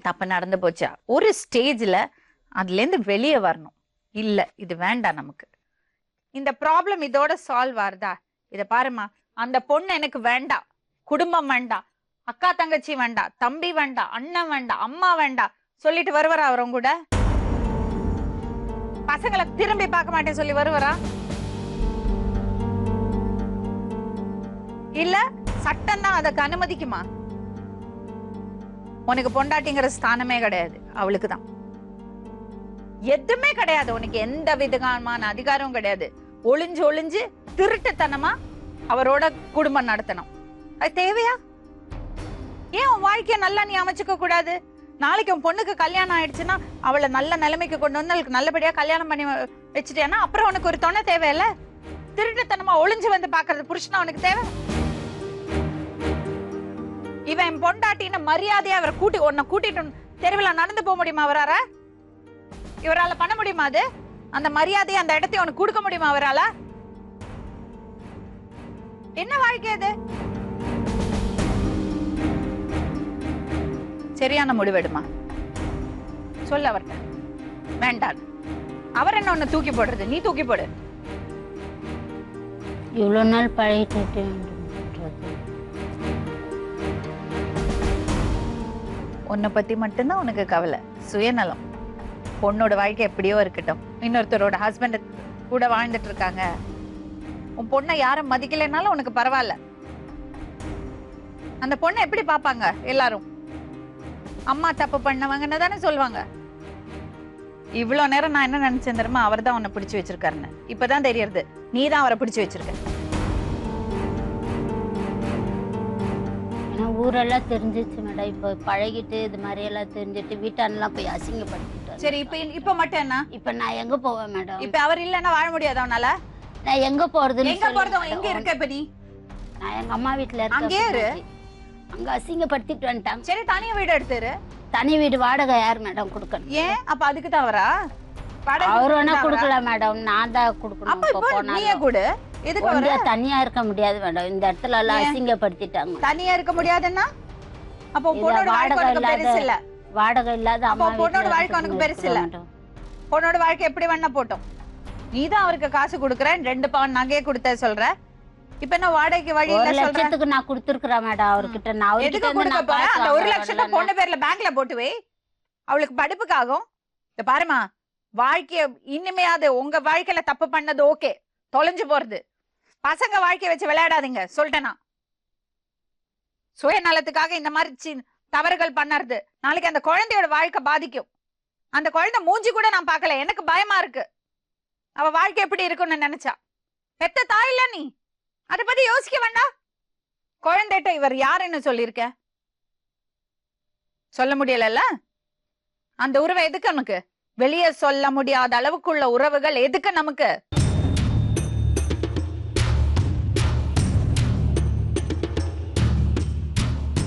தப்பு நடந்து போச்சா, ஒரு ஸ்டேஜ்ல அதுல இருந்து வெளியே வரணும். இல்ல இது வேண்டாம், நமக்கு இந்த ப்ராப்ளம் இதோட சால்வ் ஆகுதா, இத பாருமா, அந்த பொண்ணு எனக்கு வேண்டாம், குடும்பம் வேண்டாம், அக்கா தங்கச்சி வேண்டாம், தம்பி வேண்டாம், அண்ணன் வேண்டாம், அம்மா வேண்டாம் சொல்லிட்டு வருவாரா அவரும் கூட? பசங்களை திரும்பி பார்க்க மாட்டேன்னு சொல்லி வருவாரா? இல்ல சட்டம் தான் அதுக்கு அனுமதிக்குமா? உனக்கு பொண்டாட்டிங்கிற ஸ்தானமே கிடையாது, அவளுக்கு தான். எதுவுமே கிடையாது, உனக்கு எந்த விதமான அதிகாரமும் கிடையாது. ஒளிஞ்சு ஒளிஞ்சு திருட்டுத்தனமா அவரோட குடும்பம் நடத்தணும். அது தேவையா? ஏன் உன் வாழ்க்கைய நல்லா நீ அமைச்சுக்க கூடாது? நாளைக்கு உன் பொண்ணுக்கு கல்யாணம் ஆயிடுச்சுன்னா அவளை நல்ல நிலைமைக்கு கொண்டு வந்து அவளுக்கு நல்லபடியா கல்யாணம் பண்ணி வச்சுட்டேன்னா அப்புறம் உனக்கு ஒரு துணை தேவையில்ல? திருட்டுத்தனமா ஒளிஞ்சு வந்து பாக்குறது புருஷனா உனக்கு தேவை? இவன் பொண்டாட்டின்னு மரியாதையா அவரை உன்னை கூட்டிட்டு தெருவில் நடந்து போக முடியுமா அவரால? இவரால பண்ண முடியுமா? அது அந்த மரியாதையை அந்த இடத்தை உனக்கு கொடுக்க முடியுமா அவரால? என்ன வாழ்க்கை அது? சரியான முடிவெடுமா, சொல்ல அவர்கிட்ட வேண்டாம். அவர் என்ன ஒண்ணு தூக்கி போடுறது, நீ தூக்கி போடு. இவ்வளவு நாள் பழகிட்டு உன்னை பத்தி மட்டும்தான் உனக்கு கவலை, சுயநலம். பொண்ணோட வாழ்க்கை எப்படியோ இருக்கட்டும், இன்னொருத்தரோட ஹஸ்பண்ட் கூட வாழ்ந்துட்டு இருக்காங்க. உன் பொண்ணை யாரும் மதிக்கலைன்னாலும் உனக்கு பரவாயில்ல. அந்த பொண்ணை எப்படி பாப்பாங்க எல்லாரும்? அம்மா தப்பு பண்ணவங்கன்னு தானே சொல்லுவாங்க. இவ்வளவு நேரம் நான் என்ன நினைச்சேன் தெரியுமா, அவர் தான் உன்னை பிடிச்சு வச்சிருக்காருன்னு. இப்பதான் தெரியறது நீ தான் அவரை பிடிச்சு வச்சிருக்க. ஊரெல்லாம் தெரிஞ்சிச்சு மேடம். இப்போ பழகிட்டு இது மாதிரி எல்லாம் தெரிஞ்சிட்டு வீட்டானெல்லாம் போய் அசிங்கப்படுத்திட்டு. சரி, இப்ப மட்டும் என்ன? இப்ப நான் எங்க போவேன் மேடம்? இப்ப அவர் இல்லன்னா வாழ முடியாது அவனால? நான் எங்க போறது? எங்க போறது? எங்க இருக்க இப்ப நீ? நான் எங்க அம்மா வீட்டுல இருக்கேன். அங்கே இரு. அங்க அசிங்கப்படுத்திட்டு வந்துட்டாங்க. சரி, தனி வீடு எடுத்துரு. தனி வீடு வாடகை யார் மேடம் கொடுக்கணும்? ஏன் அப்ப அதுக்கு தவறா? அவர் வேணா கொடுக்கலாம் மேடம், நான் தான் கொடுக்கணும். அப்ப இப்போ நீயே கொடு. எதுக்கு வர? தனியா இருக்க முடியாது மேடம், இந்த இடத்துல எல்லாம் அசிங்கப்படுத்திட்டாங்க. தனியா இருக்க முடியாதுன்னா அப்ப பொண்ணோட வாழ்க்கை உனக்கு பெருசு இல்ல. வாடகை இல்லாத அம்மா வீட்டுல பொண்ணோட வாழ்க்கை உனக்கு பெருசு இல்ல. பொண்ணோட வாழ்க்கை எப்படி வேணா போட்டோம். நீதான் அவருக்கு காசு கொடுக்கற, 2 பவுன் நகையை கொடுத்த சொல்ற. இப்ப என்ன வாடகைக்கு வழி இல்ல சொல்ற? 1 லட்சத்துக்கு நான் கொடுத்துருக்கேன் மேடம் அவர்கிட்ட. நான் எதுக்கு கொடுக்க போறேன்? அந்த 1 லட்சத்தை பொண்ணு பேர்ல பேங்க்ல போட்டு வை, அவளுக்கு படிப்புக்காகும். இந்த பாருமா, வாழ்க்கைய இனிமையாது உங்க வாழ்க்கையில தப்பு பண்ணது ஓகே, தொலைஞ்சு போறது. பசங்க வாழ்க்கைய வச்சு விளையாடாதீங்க சொல்லிட்டேனா. சுயநலத்துக்காக இந்த மாதிரி தவறுகள் பண்ணறது நாளைக்கு அந்த குழந்தையோட வாழ்க்கை பாதிக்கும். அந்த குழந்தை மூஞ்சி கூட நான் பார்க்கல, எனக்கு பயமா இருக்கு. அவ வாழ்க்கை எப்படி இருக்கும்னு நினைச்சா. பெத்த தாயில்ல நீ, அதை பத்தி யோசிக்க வேண்டாம். குழந்தைகிட்ட இவர் யாருன்னு சொல்லியிருக்க? சொல்ல முடியலல்ல. அந்த உறவை எதுக்கு நமக்கு? வெளியே சொல்ல முடியாத அளவுக்குள்ள உறவுகள் எதுக்கு நமக்கு?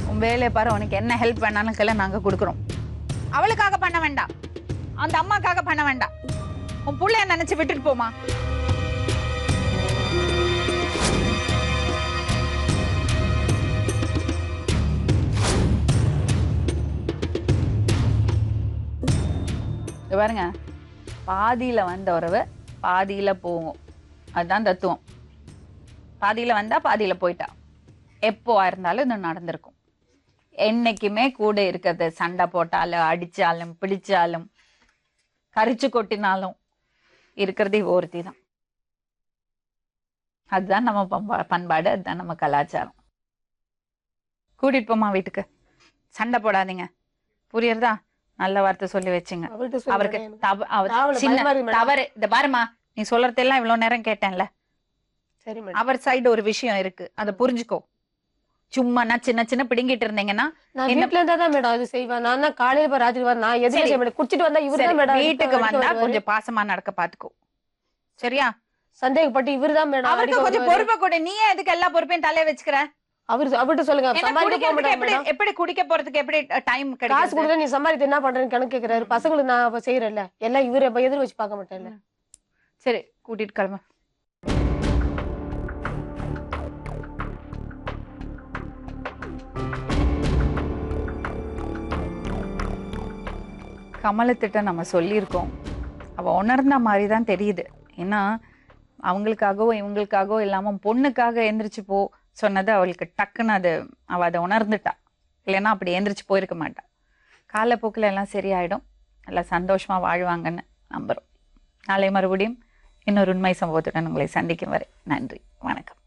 உன் வேலையை பாரு, உனக்கு என்ன ஹெல்ப் வேணாலும் நாங்க கொடுக்குறோம். அவளுக்காக பண்ண வேண்டாம், அந்த அம்மாக்காக பண்ண வேண்டாம். உன் புள்ளைய நினைச்சு விட்டுட்டு போமா. பாருங்க, பாதியில வந்த உறவு பாதியில போகும், அதுதான் தத்துவம். பாதியில வந்தா பாதியில போயிட்டா. எப்போ இருந்தாலும் இது நடந்திருக்கும். என்னைக்குமே கூட இருக்கிறது, சண்டை போட்டாலும் அடிச்சாலும் பிடிச்சாலும் கரிச்சு கொட்டினாலும் இருக்கிறது ஒருத்தி தான். அதுதான் நம்ம பண்பாடு, அதுதான் நம்ம கலாச்சாரம். கூட்டிட்டு போமா வீட்டுக்கு, சண்டை போடாதீங்க, புரியுறதா? நல்ல வார்த்தை சொல்லி வச்சுங்க. அவருக்கு தவறு இந்த பாருமா, நீ சொல்றதெல்லாம் இவ்வளவு நேரம் கேட்டேன்ல, அவர் சைடு ஒரு விஷயம் இருக்கு, அதை புரிஞ்சுக்கோ. சும்மா நான் சின்ன சின்ன பிடிங்கிட்டு இருந்தீங்கன்னா வீட்டுக்கு வந்தா கொஞ்சம் பாசமா நடக்க பாத்துக்கோ, சரியா? சந்தேகப்பட்டு இவருதான் மேடம் அவருக்கு கொஞ்சம் பொறுப்பை கொடு. நீயே எதுக்கு எல்லா பொறுப்பையும் தலைய வச்சுக்கிற? அவர்கிட்ட சொல்லுங்க. எப்படி குடிக்க போறதுக்கு எப்படி டைம் கிடைக்கும்? காசு கொடுத்தா நீ சம்பாதித்து என்ன பண்றேன்னு கணக்கு கேக்குறாரு. பசங்களுக்கு நான் செய்யறேன்ல, எல்லாம் இவரு எதிர் வச்சு பார்க்க மாட்டேன்ல. சரி, கூட்டிட்டு கிளம்ப. கமலத்திட்ட நம்ம சொல்லியிருக்கோம், அவ உணர்ந்த மாதிரி தான் தெரியுது. ஏன்னா அவங்களுக்காகவோ இவங்களுக்காகவோ இல்லாம பொண்ணுக்காக எந்திரிச்சு போ சொன்னது அவளுக்கு டக்குன்னு அவ அதை உணர்ந்துட்டா. இல்லைன்னா அப்படி எந்திரிச்சு போயிருக்க மாட்டா. காலப்போக்கில் எல்லாம் சரியாயிடும், எல்லாம் சந்தோஷமா வாழ்வாங்கன்னு நம்புறோம். நாளை மறுபடியும் இன்னொரு உண்மை சம்பவத்துடன் உங்களை சந்திக்கும் வரை நன்றி, வணக்கம்.